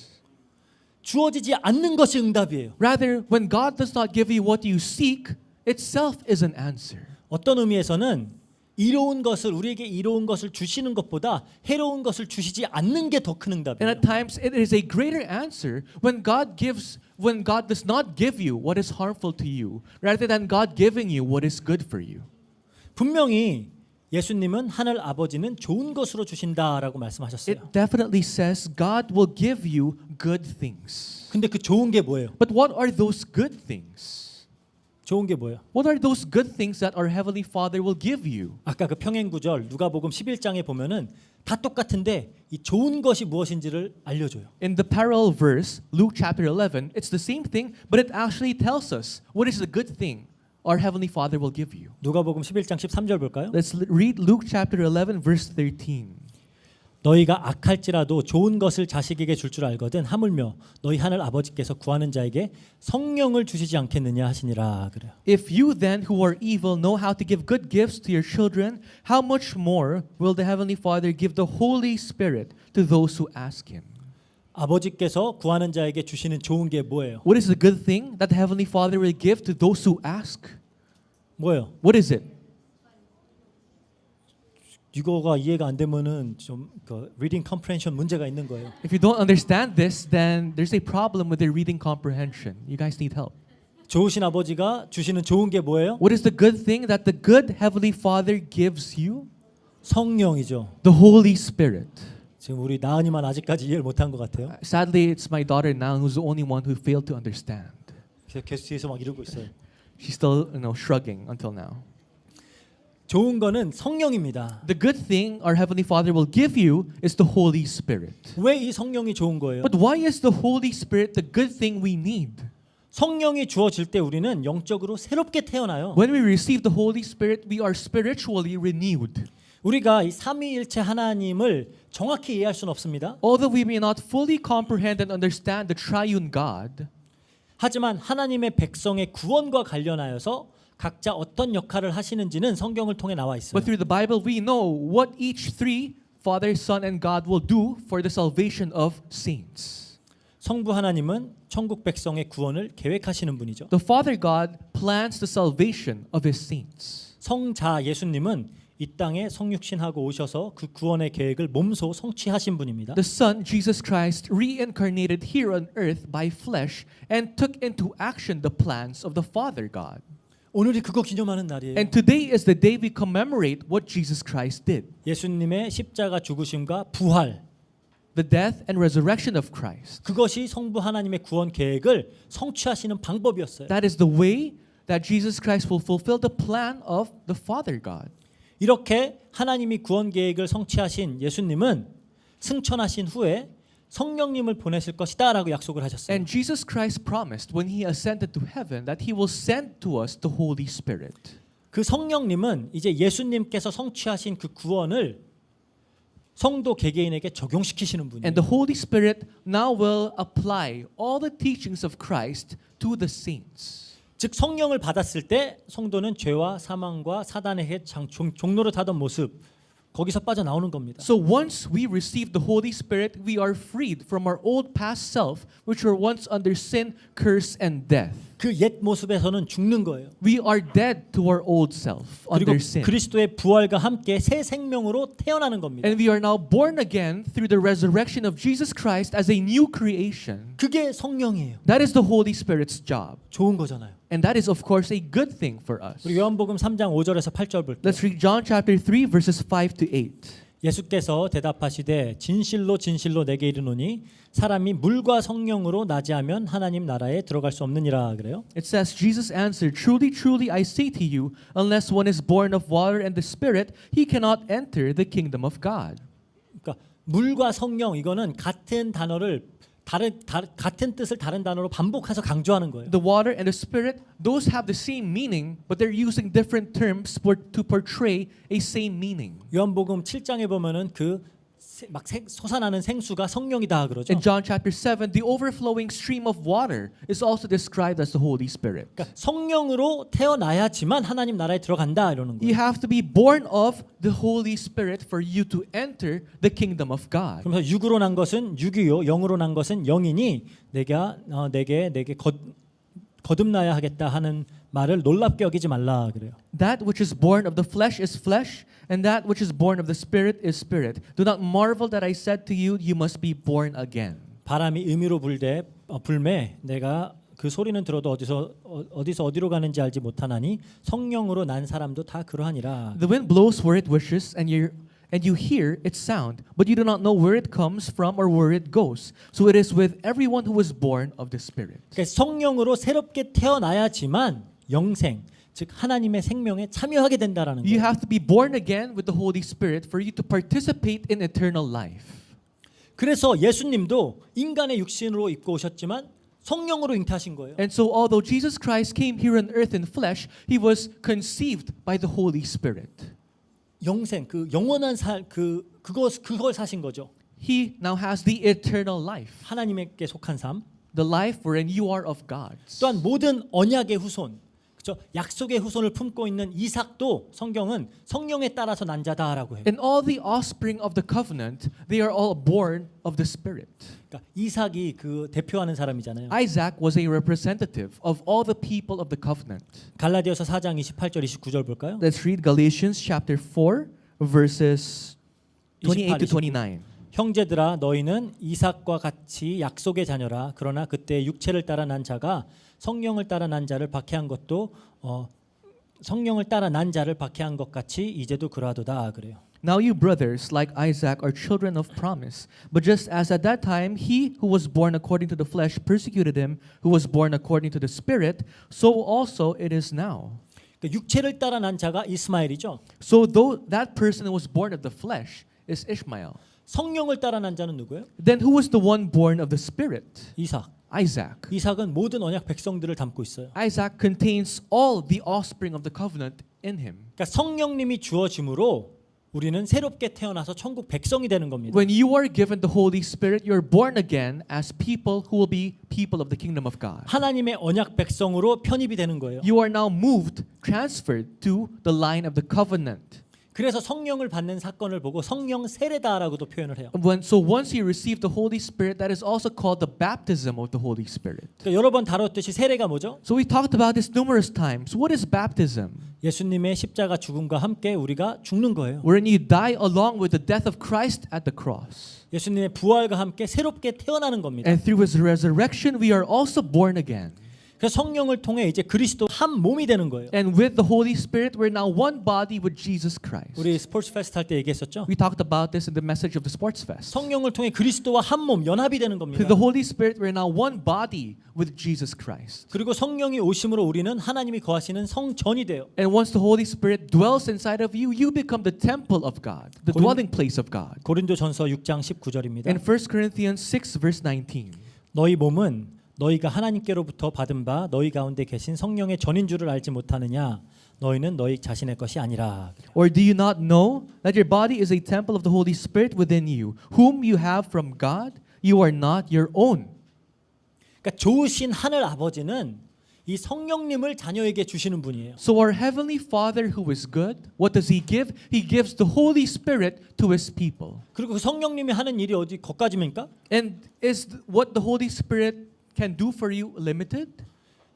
[SPEAKER 1] 주어지지 않는 것이 응답이에요.
[SPEAKER 2] Rather, when God does not give you what you seek, itself is an answer.
[SPEAKER 1] 어떤 의미에서는 우리에게 이로운 것을 주시는 것보다 해로운 것을 주시지 않는 게 더 큰
[SPEAKER 2] And
[SPEAKER 1] 응답이에요.
[SPEAKER 2] at times, it is a greater answer when God does not give you what is harmful to you, rather than God giving you what is good for you.
[SPEAKER 1] 분명히 예수님은 하늘 아버지는 좋은 것으로 주신다라고 말씀하셨어요.
[SPEAKER 2] It definitely says God will give you good things.
[SPEAKER 1] 근데 그 좋은 게 뭐예요?
[SPEAKER 2] But what are those good things?
[SPEAKER 1] 좋은 게 뭐예요?
[SPEAKER 2] What are those good things that our Heavenly Father will give you?
[SPEAKER 1] 아까 그 평행구절 누가복음 11장에 보면은 다 똑같은데 이 좋은 것이 무엇인지를 알려줘요.
[SPEAKER 2] In the parallel verse, Luke chapter 11, it's the same thing, but it actually tells us what is the good thing our Heavenly Father will give you.
[SPEAKER 1] 누가복음 11장 13절 볼까요?
[SPEAKER 2] Let's read Luke chapter 11, verse 13.
[SPEAKER 1] 너희가 악할지라도 좋은 것을 자식에게 줄 줄 알거든 하물며 너희 하늘 아버지께서 구하는 자에게 성령을 주시지 않겠느냐 하시니라 그래요.
[SPEAKER 2] If you then who are evil know how to give good gifts to your children, how much more will the Heavenly Father give the Holy Spirit to those who ask Him?
[SPEAKER 1] 아버지께서 구하는 자에게 주시는 좋은 게 뭐예요?
[SPEAKER 2] What is the good thing that the Heavenly Father will give to those who ask?
[SPEAKER 1] 뭐예요?
[SPEAKER 2] What is it?
[SPEAKER 1] 이거가 이해가 안 되면은 좀 reading comprehension 문제가 있는 거예요.
[SPEAKER 2] If you don't understand this, then there's a problem with your reading comprehension. You guys need help.
[SPEAKER 1] 좋으신 아버지가 주시는 좋은 게 뭐예요?
[SPEAKER 2] What is the good thing that the good Heavenly Father gives you?
[SPEAKER 1] 성령이죠.
[SPEAKER 2] The Holy Spirit.
[SPEAKER 1] 지금 우리 나은이만 아직까지 이해를 못한 것 같아요.
[SPEAKER 2] Sadly, it's my daughter now who's the only one who failed to understand.
[SPEAKER 1] 계속 뒤에서 막 이러고 있어요.
[SPEAKER 2] She's still, shrugging until now.
[SPEAKER 1] 좋은 거는 성령입니다.
[SPEAKER 2] The good thing our Heavenly Father will give you is the Holy Spirit.
[SPEAKER 1] 왜 이 성령이 좋은 거예요?
[SPEAKER 2] But why is the Holy Spirit the good thing we need?
[SPEAKER 1] 성령이 주어질 때 우리는 영적으로 새롭게 태어나요.
[SPEAKER 2] When we receive the Holy Spirit, we are spiritually renewed.
[SPEAKER 1] 우리가 이 삼위일체 하나님을 정확히 이해할 수는 없습니다.
[SPEAKER 2] Although we may not fully comprehend and understand the triune God,
[SPEAKER 1] 하지만 하나님의 백성의 구원과 관련하여서 각자 어떤 역할을 하시는지는 성경을 통해 나와 있어요.
[SPEAKER 2] but through the Bible we know what each three, Father, Son, and God will do for the salvation of saints.
[SPEAKER 1] 성부 하나님은 천국 백성의 구원을 계획하시는 분이죠.
[SPEAKER 2] The Father God plans the salvation of His saints.
[SPEAKER 1] 성자 예수님은 이 땅에 성육신하고 오셔서 그 구원의 계획을 몸소 성취하신 분입니다.
[SPEAKER 2] The Son, Jesus Christ, reincarnated here on earth by flesh and took into action the plans of the Father God.
[SPEAKER 1] 오늘이 그거 기념하는 날이에요.
[SPEAKER 2] And today is the day we commemorate what Jesus Christ did.
[SPEAKER 1] 예수님의 십자가 죽으심과 부활,
[SPEAKER 2] The death and resurrection of Christ.
[SPEAKER 1] 그것이 성부 하나님의 구원 계획을 성취하시는 방법이었어요.
[SPEAKER 2] That is the way that Jesus Christ will fulfill the plan of the Father God.
[SPEAKER 1] 이렇게 하나님이 구원 계획을 성취하신 예수님은 승천하신 후에 성령님을 보내실 것이다라고 약속을 하셨어요.
[SPEAKER 2] And Jesus Christ promised when he ascended to heaven that he will send to us the Holy Spirit.
[SPEAKER 1] 그 성령님은 이제 예수님께서 성취하신 그 구원을 성도 개개인에게 적용시키시는 분이에요.
[SPEAKER 2] And the Holy Spirit now will apply all the teachings of Christ to the saints.
[SPEAKER 1] 즉 성령을 받았을 때 성도는 죄와 사망과 사단에게 종로를 타던 모습 거기서 빠져나오는 겁니다.
[SPEAKER 2] So once we receive the Holy Spirit, we are freed from our old past self, which were once under sin, curse, and death.
[SPEAKER 1] 그 옛 모습에서는 죽는 거예요.
[SPEAKER 2] We are dead to our old self
[SPEAKER 1] 그리고
[SPEAKER 2] under sin.
[SPEAKER 1] 그리스도의 부활과 함께 새 생명으로 태어나는 겁니다.
[SPEAKER 2] And we are now born again through the resurrection of Jesus Christ as a new creation.
[SPEAKER 1] 그게 성령이에요.
[SPEAKER 2] That is the Holy Spirit's job.
[SPEAKER 1] 좋은 거잖아요.
[SPEAKER 2] And that is of course a good thing for us.
[SPEAKER 1] 우리 요한복음 3장 5절에서 8절 볼게요.
[SPEAKER 2] Let's read John chapter 3 verses 5 to 8.
[SPEAKER 1] 예수께서 대답하시되 진실로 진실로 내게 이르노니 사람이 물과 성령으로 나지 않으면 하나님 나라에 들어갈 수 없느니라 그래요.
[SPEAKER 2] It says, Jesus answered, Truly, truly, I say to you, unless one is born of water and the Spirit, he cannot enter the kingdom of God.
[SPEAKER 1] 그러니까 물과 성령 이거는 같은 단어를 같은 뜻을 다른 단어로 반복해서 강조하는 거예요.
[SPEAKER 2] The water and the Spirit, those have the same meaning, but they're using different terms to portray a same meaning.
[SPEAKER 1] 요한복음 7장에 보면은 그 막 솟아나는 생수가 성령이다 그러죠.
[SPEAKER 2] In John chapter 7, the overflowing stream of water is also described as the Holy Spirit.
[SPEAKER 1] 그러니까 성령으로 태어나야지만 하나님 나라에 들어간다 이러는
[SPEAKER 2] You
[SPEAKER 1] 거예요.
[SPEAKER 2] have to be born of the Holy Spirit for you to enter the kingdom of God.
[SPEAKER 1] 그래서 육으로 난 것은 육이요, 영으로 난 것은 영이니 내게 거듭나야 하겠다 하는 말을 놀랍게 여기지 말라 그래요.
[SPEAKER 2] That which is born of the flesh is flesh, and that which is born of the Spirit is spirit. Do not marvel that I said to you, you must be born again.
[SPEAKER 1] 바람이 음이로 불매 내가 그 소리는 들어도 어디서 어디로 가는지 알지 못하나니 성령으로 난 사람도 다 그러하니라.
[SPEAKER 2] The wind blows where it wishes, and you hear its sound, but you do not know where it comes from or where it goes. So it is with everyone who is born of the Spirit.
[SPEAKER 1] 그러니까 성령으로 새롭게 태어나야지만 영생, 즉 하나님의 생명에 참여하게 된다라는
[SPEAKER 2] You
[SPEAKER 1] 거예요.
[SPEAKER 2] have to be born again with the Holy Spirit for you to participate in eternal life.
[SPEAKER 1] 그래서 예수님도 인간의 육신으로 입고 오셨지만 성령으로 잉태하신 거예요.
[SPEAKER 2] And so although Jesus Christ came here on earth in flesh, he was conceived by the Holy Spirit.
[SPEAKER 1] 영생, 그 영원한 그걸 사신 거죠.
[SPEAKER 2] He now has the eternal life,
[SPEAKER 1] 하나님께 속한 삶.
[SPEAKER 2] the life wherein you are of God's.
[SPEAKER 1] 또한 모든 언약의 후손, 그렇죠? 약속의 후손을 품고 있는 이삭도 성경은 성령에 따라서 난 자다라고 해요.
[SPEAKER 2] And all the offspring of the covenant, they are all born of the Spirit.
[SPEAKER 1] 그러니까 이삭이 그 대표하는 사람이잖아요.
[SPEAKER 2] Isaac was a representative of all the people of the covenant.
[SPEAKER 1] 갈라디아서 4장 28절 29절 볼까요?
[SPEAKER 2] Let's read Galatians chapter 4 verses 28 to 29.
[SPEAKER 1] 형제들아 너희는 이삭과 같이 약속의 자녀라. 그러나 그때 육체를 따라 난 자가 성령을 따라 난 자를 박해한 것도 성령을 따라 난 자를 박해한 것 같이 이제도 그러하도다 그래요.
[SPEAKER 2] Now you brothers, like Isaac, are children of promise. But just as at that time he who was born according to the flesh persecuted him who was born according to the Spirit, so also it is now.
[SPEAKER 1] 그러니까 육체를 따라 난 자가 이스마엘이죠.
[SPEAKER 2] So though that person who was born of the flesh is Ishmael,
[SPEAKER 1] 성령을 따라 난 자는 누구예요?
[SPEAKER 2] then who was the one born of the Spirit?
[SPEAKER 1] 이삭.
[SPEAKER 2] Isaac.
[SPEAKER 1] 이삭은 모든 언약 백성들을 담고 있어요.
[SPEAKER 2] Isaac contains all the offspring of the covenant in him.
[SPEAKER 1] 그러니까 성령님이 주어짐으로 우리는 새롭게 태어나서 천국 백성이 되는 겁니다.
[SPEAKER 2] When you are given the Holy Spirit, you're born again as people who will be people of the kingdom of God.
[SPEAKER 1] 하나님의 언약 백성으로 편입이 되는 거예요.
[SPEAKER 2] You are now moved, transferred to the line of the covenant.
[SPEAKER 1] 그래서 성령을 받는 사건을 보고 성령 세례다라고도 표현을 해요.
[SPEAKER 2] So once you receive the Holy Spirit, that is also called the baptism of the Holy Spirit.
[SPEAKER 1] 그러니까 여러 번 다뤘듯이 세례가 뭐죠?
[SPEAKER 2] So we talked about this numerous times. What is baptism?
[SPEAKER 1] 예수님의 십자가 죽음과 함께 우리가 죽는 거예요.
[SPEAKER 2] Wherein you die along with the death of Christ at the cross.
[SPEAKER 1] 예수님의 부활과 함께 새롭게 태어나는 겁니다.
[SPEAKER 2] And through his resurrection, we are also born again.
[SPEAKER 1] 그래서 성령을 통해 이제 그리스도 한 몸이 되는 거예요.
[SPEAKER 2] And with the Holy Spirit, we're now one body with Jesus Christ.
[SPEAKER 1] 우리 스포츠 페스트 할 때 얘기했었죠.
[SPEAKER 2] We talked about this in the message of the Sports Fest.
[SPEAKER 1] 성령을 통해 그리스도와 한 몸 연합이 되는 겁니다.
[SPEAKER 2] Through the Holy Spirit, we're now one body with Jesus Christ.
[SPEAKER 1] 그리고 성령이 오심으로 우리는 하나님이 거하시는 성전이 돼요.
[SPEAKER 2] And once the Holy Spirit dwells inside of you, you become the temple of God, the dwelling place of God.
[SPEAKER 1] 고린도전서 6장 19절입니다.
[SPEAKER 2] In 1 Corinthians 6 verse 19.
[SPEAKER 1] 너희 몸은 너희가 하나님께로부터 받은 바 너희 가운데 계신 성령의 전인 줄을 알지 못하느냐? 너희는 너희 자신의 것이 아니라.
[SPEAKER 2] Or do you not know that your body is a temple of the Holy Spirit within you, whom you have from God? You are not your own.
[SPEAKER 1] 그러니까 좋으신 하늘 아버지는 이 성령님을 자녀에게 주시는 분이에요.
[SPEAKER 2] So our heavenly Father who is good, what does he give? He gives the Holy Spirit to his people.
[SPEAKER 1] 그리고 그 성령님이 하는 일이 어디 거기까지입니까?
[SPEAKER 2] And is what the Holy Spirit can do for you limited?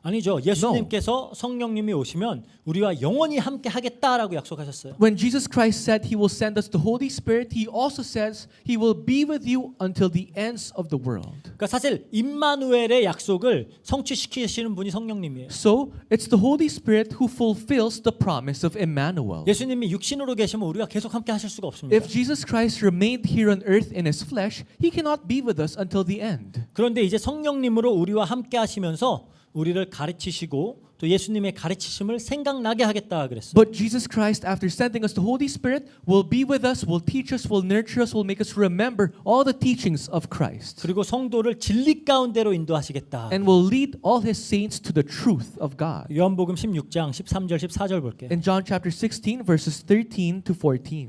[SPEAKER 1] 아니죠. 예수님께서 성령님이 오시면 우리와 영원히 함께 하겠다라고 약속하셨어요.
[SPEAKER 2] When Jesus Christ said he will send us the Holy Spirit, he also says he will be with you until the ends of the world.
[SPEAKER 1] 그러니까 사실 임마누엘의 약속을 성취시키시는 분이 성령님이에요.
[SPEAKER 2] So, it's the Holy Spirit who fulfills the promise of Emmanuel.
[SPEAKER 1] 예수님이 육신으로 계시면 우리가 계속 함께 하실 수가 없습니다.
[SPEAKER 2] If Jesus Christ remained here on earth in his flesh, he cannot be with us until the end.
[SPEAKER 1] 그런데 이제 성령님으로 우리와 함께 하시면서 우리를 가르치시고 또 예수님의 가르치심을 생각나게 하겠다 그랬어요.
[SPEAKER 2] But Jesus Christ, after sending us the Holy Spirit, will be with us, will teach us, will nurture us, will make us remember all the teachings of Christ.
[SPEAKER 1] 그리고 성도를 진리 가운데로 인도하시겠다.
[SPEAKER 2] And will lead all his saints to the truth of God.
[SPEAKER 1] 요한복음 16장 13절 14절 볼게요.
[SPEAKER 2] In John chapter 16 verses 13 to 14.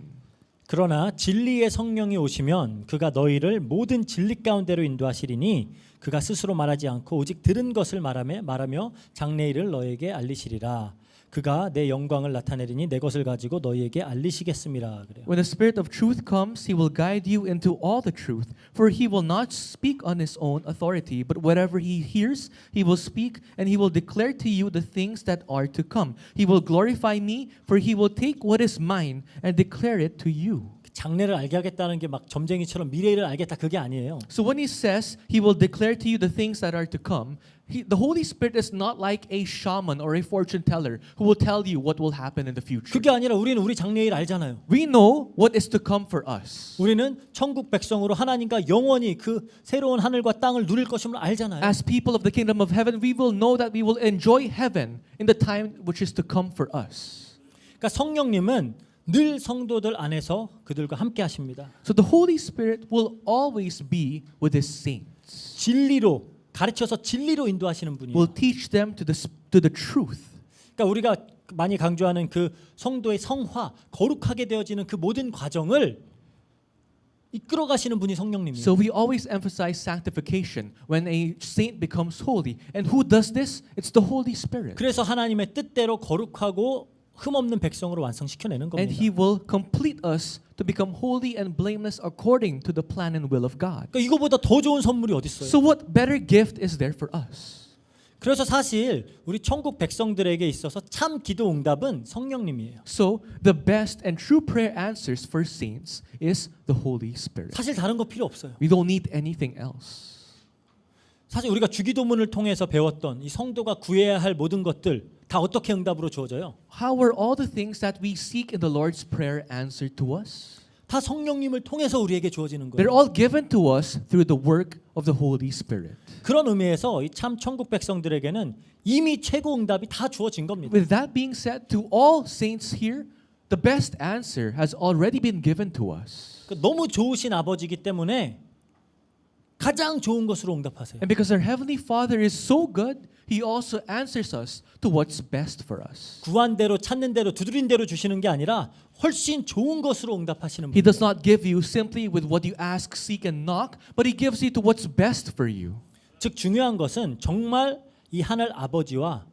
[SPEAKER 1] 그러나 진리의 성령이 오시면 그가 너희를 모든 진리 가운데로 인도하시리니 그가 스스로 말하지 않고 오직 들은 것을 말하며 장래일을 너희에게 알리시리라. 그가 내 영광을 나타내리니 내 것을 가지고 너희에게 알리시겠음이라 그래요.
[SPEAKER 2] When the Spirit of truth comes, he will guide you into all the truth. For he will not speak on his own authority, but whatever he hears, he will speak, and he will declare to you the things that are to come. He will glorify me, for he will take what is mine and declare it to you.
[SPEAKER 1] 장래를 알게 하겠다는 게 막 점쟁이처럼 미래를 알겠다 그게 아니에요.
[SPEAKER 2] So when he says he will declare to you the things that are to come, the Holy Spirit is not like a shaman or a fortune teller who will tell you what will happen in the future.
[SPEAKER 1] 그게 아니라 우리는 우리 장래일 알잖아요.
[SPEAKER 2] We know what is to come for us.
[SPEAKER 1] 우리는 천국 백성으로 하나님과 영원히 그 새로운 하늘과 땅을 누릴 것임을 알잖아요.
[SPEAKER 2] As people of the kingdom of heaven, we will know that we will enjoy heaven in the time which is to come for us.
[SPEAKER 1] 그러니까 성령님은 늘 성도들 안에서 그들과 함께 하십니다.
[SPEAKER 2] So the Holy Spirit will always be with his saints.
[SPEAKER 1] 진리로 가르쳐서 진리로 인도하시는 분이에요.
[SPEAKER 2] Will teach them to the truth.
[SPEAKER 1] 그러니까 우리가 많이 강조하는 그 성도의 성화, 거룩하게 되어지는 그 모든 과정을 이끌어 가시는 분이 성령님이에요.
[SPEAKER 2] So we always emphasize sanctification when a saint becomes holy. And who does this? It's the Holy Spirit.
[SPEAKER 1] 그래서 하나님의 뜻대로 거룩하고 흠없는 백성으로 완성시켜내는
[SPEAKER 2] And
[SPEAKER 1] 겁니다.
[SPEAKER 2] he will complete us to become holy and blameless according to the plan and will of God.
[SPEAKER 1] 그러니까 이거보다 더 좋은 선물이 어디 있어요?
[SPEAKER 2] So what better gift is there for us?
[SPEAKER 1] 그래서 사실 우리 천국 백성들에게 있어서 참 기도 응답은 성령님이에요.
[SPEAKER 2] So the best and true prayer answers for saints is the Holy Spirit.
[SPEAKER 1] 사실 다른 거 필요 없어요.
[SPEAKER 2] We don't need anything else.
[SPEAKER 1] 사실 우리가 주기도문을 통해서 배웠던 이 성도가 구해야 할 모든 것들 다 어떻게 응답으로 주어져요?
[SPEAKER 2] How are all the things that we seek in the Lord's Prayer answered to us?
[SPEAKER 1] 다 성령님을 통해서 우리에게 주어지는
[SPEAKER 2] They're
[SPEAKER 1] 거예요.
[SPEAKER 2] all given to us through the work of the Holy Spirit.
[SPEAKER 1] 그런 의미에서 이 참 천국 백성들에게는 이미 최고 응답이 다 주어진 겁니다.
[SPEAKER 2] With that being said, to all saints here, the best answer has already been given to us.
[SPEAKER 1] 너무 좋으신 아버지이기 때문에 가장 좋은 것으로 응답하세요.
[SPEAKER 2] And because our Heavenly Father is so good, He also answers us to what's best for us.
[SPEAKER 1] 구한 대로 찾는 대로 두드린 대로 주시는 게 아니라 훨씬 좋은 것으로 응답하시는
[SPEAKER 2] He
[SPEAKER 1] 분이에요.
[SPEAKER 2] does not give you simply with what you ask, seek, and knock, but He gives you to what's best for you.
[SPEAKER 1] 즉 중요한 것은 정말 이 하늘 아버지와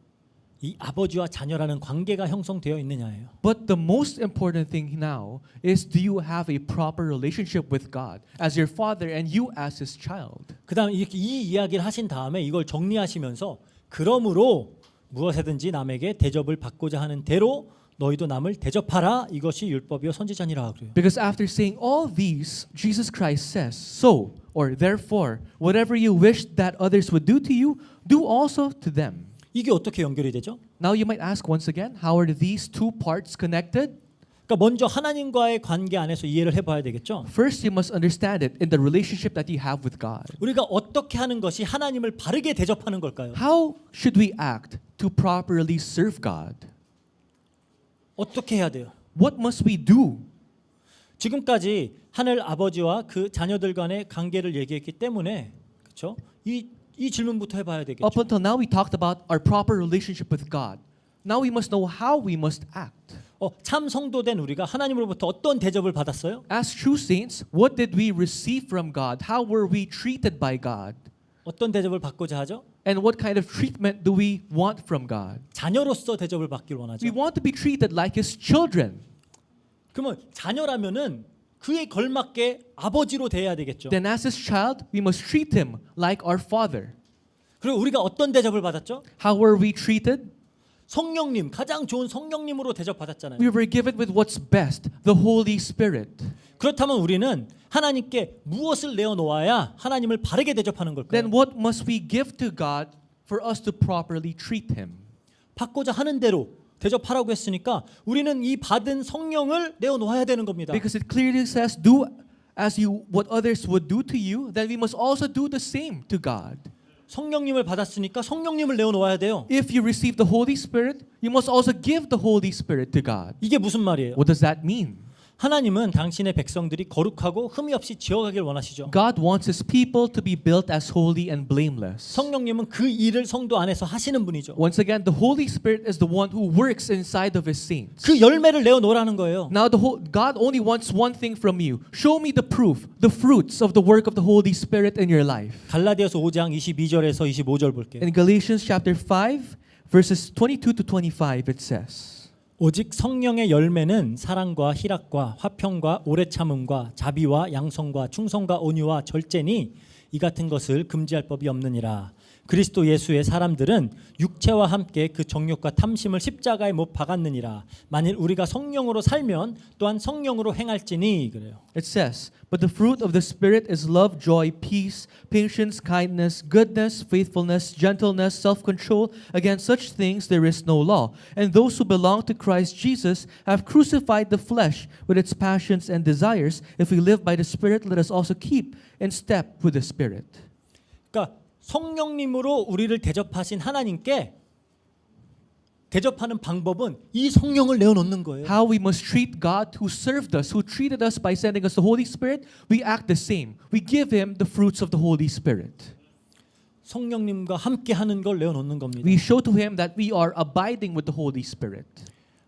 [SPEAKER 1] 이 아버지와 자녀라는 관계가 형성되어 있느냐예요.
[SPEAKER 2] But the most important thing now is, do you have a proper relationship with God as your father and you as his child?
[SPEAKER 1] 그다음 이렇게 이 이야기를 하신 다음에 이걸 정리하시면서 그러므로 무엇에든지 남에게 대접을 받고자 하는 대로 너희도 남을 대접하라. 이것이 율법이요 선지자니라 그래요.
[SPEAKER 2] Because after saying all these, Jesus Christ says, so, or therefore, whatever you wish that others would do to you, do also to them.
[SPEAKER 1] 이게 어떻게 연결이 되죠?
[SPEAKER 2] Now you might ask once again, how are these two parts connected?
[SPEAKER 1] 그러니까 먼저 하나님과의 관계 안에서 이해를 해봐야 되겠죠.
[SPEAKER 2] First, you must understand it in the relationship that you have with God.
[SPEAKER 1] 우리가 어떻게 하는 것이 하나님을 바르게 대접하는 걸까요?
[SPEAKER 2] How should we act to properly serve God?
[SPEAKER 1] 어떻게 해야 돼요?
[SPEAKER 2] What must we do?
[SPEAKER 1] 지금까지 하늘 아버지와 그 자녀들 간의 관계를 얘기했기 때문에 그렇죠? 이 질문부터 해봐야 되겠죠.
[SPEAKER 2] Up until now, we talked about our proper relationship with God. Now we must know how we must act.
[SPEAKER 1] 참 성도된 우리가 하나님으로부터 어떤 대접을 받았어요?
[SPEAKER 2] As true saints, what did we receive from God? How were we treated by God?
[SPEAKER 1] 어떤 대접을 받고자 하죠?
[SPEAKER 2] And what kind of treatment do we want from God?
[SPEAKER 1] 자녀로서 대접을 받기를 원하죠.
[SPEAKER 2] We want to be treated like His children.
[SPEAKER 1] 그러면 자녀라면은 그에 걸맞게 아버지로 대해야 되겠죠.
[SPEAKER 2] Then as His child, we must treat Him like our Father.
[SPEAKER 1] 그리고 우리가 어떤 대접을 받았죠?
[SPEAKER 2] How were we treated?
[SPEAKER 1] 성령님, 가장 좋은 성령님으로 대접받았잖아요.
[SPEAKER 2] We were given with what's best, the Holy Spirit.
[SPEAKER 1] 그렇다면 우리는 하나님께 무엇을 내어놓아야 하나님을 바르게 대접하는 걸까요?
[SPEAKER 2] Then what must we give to God for us to properly treat Him?
[SPEAKER 1] 받고자 하는 대로 대접하라고 했으니까 우리는 이 받은 성령을 내어놓아야 되는 겁니다.
[SPEAKER 2] Because it clearly says, do as you what others would do to you, then we must also do the same to God.
[SPEAKER 1] 성령님을 받았으니까 성령님을 내어놓아야 돼요.
[SPEAKER 2] If you receive the Holy Spirit, you must also give the Holy Spirit to God.
[SPEAKER 1] 이게 무슨 말이에요?
[SPEAKER 2] What does that mean?
[SPEAKER 1] 하나님은 당신의 백성들이 거룩하고 흠이 없이 지어가길 원하시죠.
[SPEAKER 2] God wants His people to be built as holy and blameless.
[SPEAKER 1] 성령님은 그 일을 성도 안에서 하시는 분이죠.
[SPEAKER 2] Once again, the Holy Spirit is the one who works inside of His saints.
[SPEAKER 1] 그 열매를 내어놓으라는 거예요.
[SPEAKER 2] Now, God only wants one thing from you. Show me the proof, the fruits of the work of the Holy Spirit in your life.
[SPEAKER 1] 갈라디아서 5장 22절에서 25절 볼게요.
[SPEAKER 2] In Galatians chapter 5, verses 22 to 25, it says,
[SPEAKER 1] 오직 성령의 열매는 사랑과 희락과 화평과 오래 참음과 자비와 양성과 충성과 온유와 절제니 이 같은 것을 금지할 법이 없느니라. 그리스도 예수의 사람들은 육체와 함께 그 정욕과 탐심을 십자가에 못 박았느니라. 만일 우리가 성령으로 살면 또한 성령으로 행할지니 그래요.
[SPEAKER 2] it says, but the fruit of the Spirit is love, joy, peace, patience, kindness, goodness, faithfulness, gentleness, self-control. Against such things there is no law. And those who belong to Christ Jesus have crucified the flesh with its passions and desires. If we live by the Spirit, let us also keep in step with the Spirit.
[SPEAKER 1] 그러니까 성령님으로 우리를 대접하신 하나님께 대접하는 방법은 이 성령을 내어놓는 거예요.
[SPEAKER 2] How we must treat God who served us, who treated us by sending us the Holy Spirit, we act the same. We give Him the fruits of the Holy Spirit.
[SPEAKER 1] 성령님과 함께 하는 걸 내어놓는 겁니다.
[SPEAKER 2] We show to Him that we are abiding with the Holy Spirit.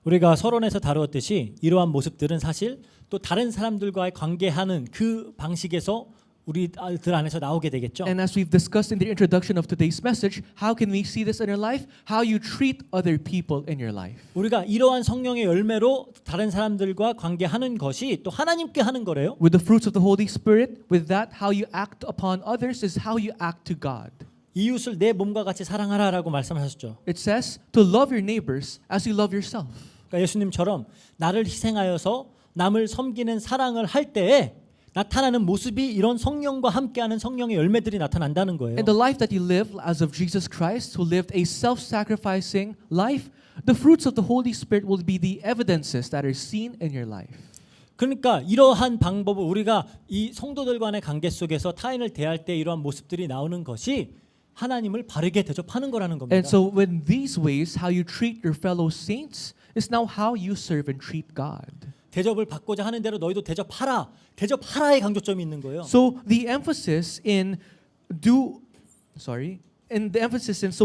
[SPEAKER 1] 우리가 서론에서 다루었듯이 이러한 모습들은 사실 또 다른 사람들과의 관계하는 그 방식에서 우리들 안에서 나오게 되겠죠.
[SPEAKER 2] And as we've discussed in the introduction of today's message, how can we see this in our life? How you treat other people in your life.
[SPEAKER 1] 우리가 이러한 성령의 열매로 다른 사람들과 관계하는 것이 또 하나님께 하는 거래요.
[SPEAKER 2] With the fruits of the Holy Spirit, with that, how you act upon others is how you act to God.
[SPEAKER 1] 이웃을 내 몸과 같이 사랑하라라고 말씀하셨죠.
[SPEAKER 2] It says to love your neighbors as you love yourself.
[SPEAKER 1] 그러니까 예수님처럼 나를 희생하여서 남을 섬기는 사랑을 할 때에 나타나는 모습이 이런 성령과 함께하는 성령의 열매들이 나타난다는 거예요.
[SPEAKER 2] In the life that you live as of Jesus Christ, who lived a self-sacrificing life, the fruits of the Holy Spirit will be the evidences that are seen in your life.
[SPEAKER 1] 그러니까 이러한 방법을 우리가 이 성도들 간의 관계 속에서 타인을 대할 때 이러한 모습들이 나오는 것이 하나님을 바르게 대접하는 거라는 겁니다.
[SPEAKER 2] And so when these ways, how you treat your fellow saints, is now how you serve and treat God.
[SPEAKER 1] 대접을 받고자 하는 대로 너희도 대접하라. 대접하라의 강조점이 있는 거예요.
[SPEAKER 2] So the emphasis in so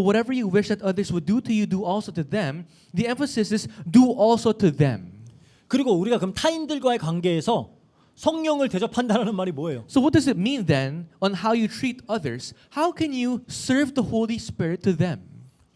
[SPEAKER 2] whatever you wish that others would do to you, do also to them. The emphasis is do also to them.
[SPEAKER 1] 그리고 우리가 그럼 타인들과의 관계에서 성령을 대접한다는 말이 뭐예요?
[SPEAKER 2] So what does it mean then on how you treat others? How can you serve the Holy Spirit to them?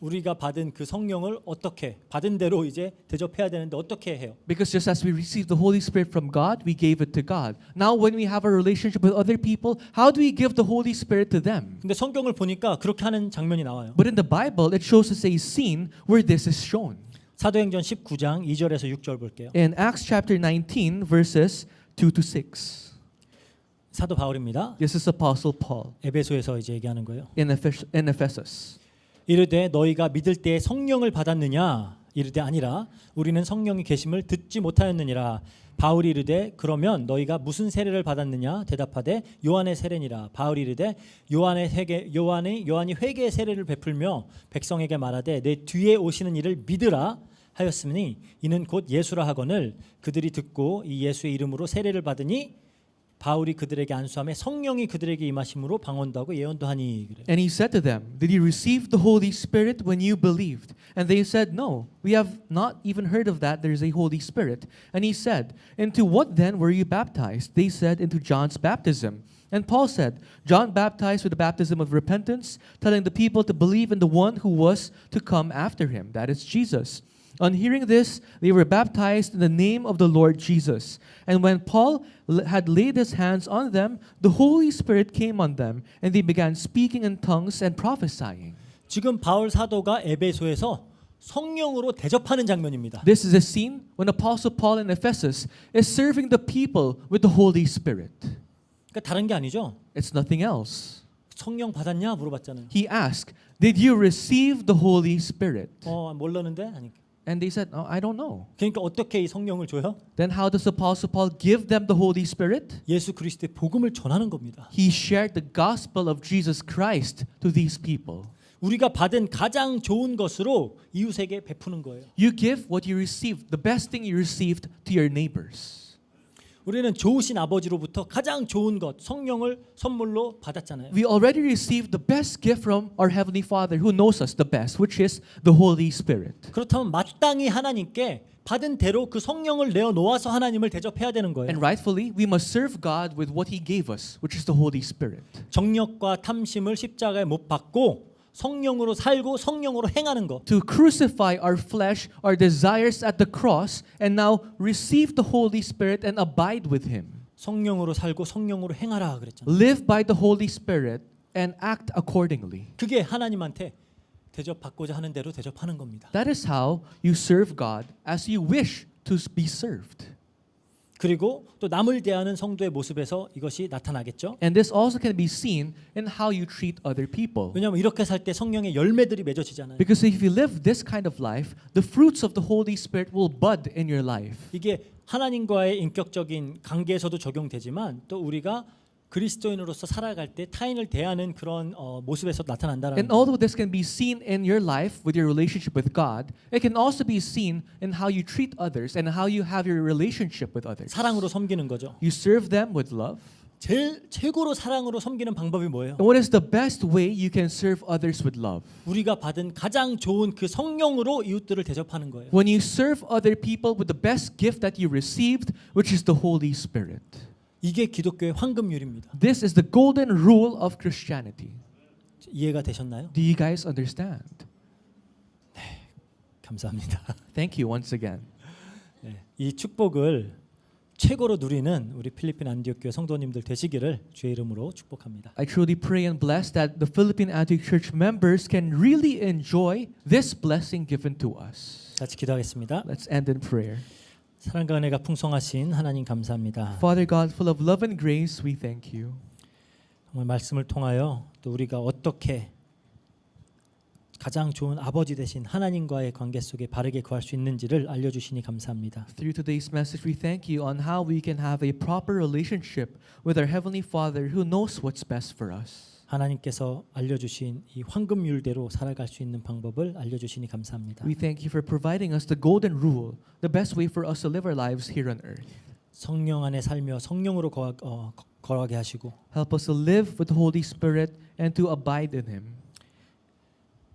[SPEAKER 1] 우리가 받은 그 성령을 어떻게 받은 대로 이제 대접해야 되는데 어떻게 해요?
[SPEAKER 2] Because just as we received the Holy Spirit from God, we gave it to God. Now when we have a relationship with other people, how do we give the Holy Spirit to them?
[SPEAKER 1] 근데 성경을 보니까 그렇게 하는 장면이 나와요.
[SPEAKER 2] But in the Bible, it shows us a scene where this is shown.
[SPEAKER 1] 사도행전 19장 2절에서 6절 볼게요.
[SPEAKER 2] In Acts chapter 19, verses 2 to 6.
[SPEAKER 1] 사도 바울입니다.
[SPEAKER 2] This is Apostle Paul
[SPEAKER 1] 에베소에서 이제 얘기하는 거예요.
[SPEAKER 2] in Ephesus.
[SPEAKER 1] 이르되 너희가 믿을 때 성령을 받았느냐? 이르되 아니라 우리는 성령이 계심을 듣지 못하였느니라. 바울이 이르되 그러면 너희가 무슨 세례를 받았느냐? 대답하되 요한의 세례니라. 바울이 이르되 요한이 회개의 세례를 베풀며 백성에게 말하되 내 뒤에 오시는 이를 믿으라 하였으니 이는 곧 예수라 하거늘 그들이 듣고 이 예수의 이름으로 세례를 받으니 바울이 그들에게 안수하며 성령이 그들에게 임하심으로 방언도 하고 예언도 하니 그래.
[SPEAKER 2] And he said to them, Did you receive the Holy Spirit when you believed? And they said, No, we have not even heard of that there is a Holy Spirit. And he said, Into what then were you baptized? They said, Into John's baptism. And Paul said, John baptized with the baptism of repentance, telling the people to believe in the one who was to come after him, that is Jesus. On hearing this, they were baptized in the name of the Lord Jesus. And when Paul had laid his hands on them, the Holy Spirit came on them, and they began speaking in tongues and prophesying.
[SPEAKER 1] 지금 바울 사도가 에베소에서 성령으로 대접하는 장면입니다.
[SPEAKER 2] This is a scene when Apostle Paul in Ephesus is serving the people with the Holy Spirit.
[SPEAKER 1] 그러니까 다른 게 아니죠.
[SPEAKER 2] It's nothing else.
[SPEAKER 1] 성령 받았냐 물어봤잖아요.
[SPEAKER 2] He asked, Did you receive the Holy Spirit?
[SPEAKER 1] 몰랐는데 아니.
[SPEAKER 2] And they said, I don't know.
[SPEAKER 1] 그러니까 어떻게 이 성령을 줘요?
[SPEAKER 2] Then how does Apostle Paul give them the Holy Spirit?
[SPEAKER 1] 예수 그리스도의 복음을 전하는 겁니다.
[SPEAKER 2] He shared the gospel of Jesus Christ to these people.
[SPEAKER 1] 우리가 받은 가장 좋은 것으로 이웃에게 베푸는 거예요.
[SPEAKER 2] You give what you received, the best thing you received to your neighbors.
[SPEAKER 1] 우리는 좋으신 아버지로부터 가장 좋은 것 성령을 선물로 받았잖아요.
[SPEAKER 2] We already received the best gift from our Heavenly Father who knows us the best, which is the Holy Spirit.
[SPEAKER 1] 그렇다면 마땅히 하나님께 받은 대로 그 성령을 내어 놓아서 하나님을 대접해야 되는 거예요.
[SPEAKER 2] And rightfully, we must serve God with what He gave us, which is the Holy Spirit.
[SPEAKER 1] 정욕과 탐심을 십자가에 못 박고 성령으로 살고 성령으로 행하는 것.
[SPEAKER 2] To crucify our flesh, our desires at the cross, and now receive the Holy Spirit and abide with Him.
[SPEAKER 1] 성령으로 살고 성령으로 행하라 그랬잖아요.
[SPEAKER 2] Live by the Holy Spirit and act accordingly.
[SPEAKER 1] 그게 하나님한테 대접받고자 하는 대로 대접하는 겁니다.
[SPEAKER 2] That is how you serve God as you wish to be served.
[SPEAKER 1] 그리고 또 남을 대하는 성도의 모습에서 이것이 나타나겠죠.
[SPEAKER 2] And this also can be seen in how you treat other people.
[SPEAKER 1] 왜냐하면 이렇게 살 때 성령의 열매들이 맺어지잖아요.
[SPEAKER 2] Because if you live this kind of life, the fruits of the Holy Spirit will bud in your life.
[SPEAKER 1] 이게 하나님과의 인격적인 관계에서도 적용되지만 또 우리가 그리스도인으로서 살아갈 때 타인을 대하는 그런 모습에서 나타난다라는
[SPEAKER 2] And
[SPEAKER 1] 거예요.
[SPEAKER 2] although this can be seen in your life with your relationship with God, it can also be seen in how you treat others and how you have your relationship with others.
[SPEAKER 1] 사랑으로 섬기는 거죠.
[SPEAKER 2] You serve them with love.
[SPEAKER 1] 제일 최고로 사랑으로 섬기는 방법이 뭐예요?
[SPEAKER 2] And what is the best way you can serve others with love?
[SPEAKER 1] 우리가 받은 가장 좋은 그 성령으로 이웃들을 대접하는 거예요.
[SPEAKER 2] When you serve other people with the best gift that you received, which is the Holy Spirit.
[SPEAKER 1] 이게 기독교의 황금률입니다.
[SPEAKER 2] This is the golden rule of Christianity.
[SPEAKER 1] 이해가 되셨나요?
[SPEAKER 2] Do you guys understand?
[SPEAKER 1] 감사합니다.
[SPEAKER 2] Thank you once again.
[SPEAKER 1] 네, 이 축복을 최고로 누리는 우리 필리핀 안디옥 교회 성도님들 되시기를 주의 이름으로 축복합니다.
[SPEAKER 2] I truly pray and bless that the Philippine Antioch Church members can really enjoy this blessing given to us.
[SPEAKER 1] 같이 기도하겠습니다.
[SPEAKER 2] Let's end in prayer.
[SPEAKER 1] 사랑과 은혜가 풍성하신 하나님 감사합니다.
[SPEAKER 2] Father God, full of love and grace, we thank you.
[SPEAKER 1] 정말 말씀을 통하여 또 우리가 어떻게 가장 좋은 아버지 되신 하나님과의 관계 속에 바르게 거할 수 있는지를 알려주시니 감사합니다.
[SPEAKER 2] Through today's message, we thank you on how we can have a proper relationship with our Heavenly Father who knows what's best for us.
[SPEAKER 1] 하나님께서 알려주신 이 황금률대로 살아갈 수 있는 방법을 알려주시니 감사합니다.
[SPEAKER 2] We thank you for providing us the golden rule, the best way for us to live our lives here on earth.
[SPEAKER 1] 성령 안에 살며 성령으로 거하게 하시고
[SPEAKER 2] Help us to live with the Holy Spirit and to abide in Him.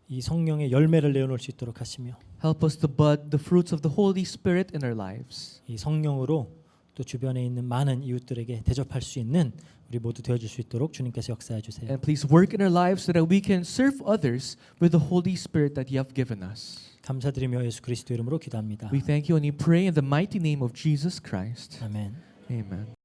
[SPEAKER 1] 이 성령의 열매를 내어놓을 수 있도록 하시며
[SPEAKER 2] Help us to bud the fruits of the Holy Spirit in our lives.
[SPEAKER 1] 이 성령으로 또 주변에 있는 많은 이웃들에게 대접할 수 있는 우리 모두 되어줄 수 있도록 주님께서 역사해 주세요.
[SPEAKER 2] And please work in our lives so that we can serve others with the Holy Spirit that you have given us.
[SPEAKER 1] 감사드리며 예수 그리스도 이름으로 기도합니다.
[SPEAKER 2] We thank you and we pray in the mighty name of Jesus Christ.
[SPEAKER 1] 아멘.
[SPEAKER 2] Amen.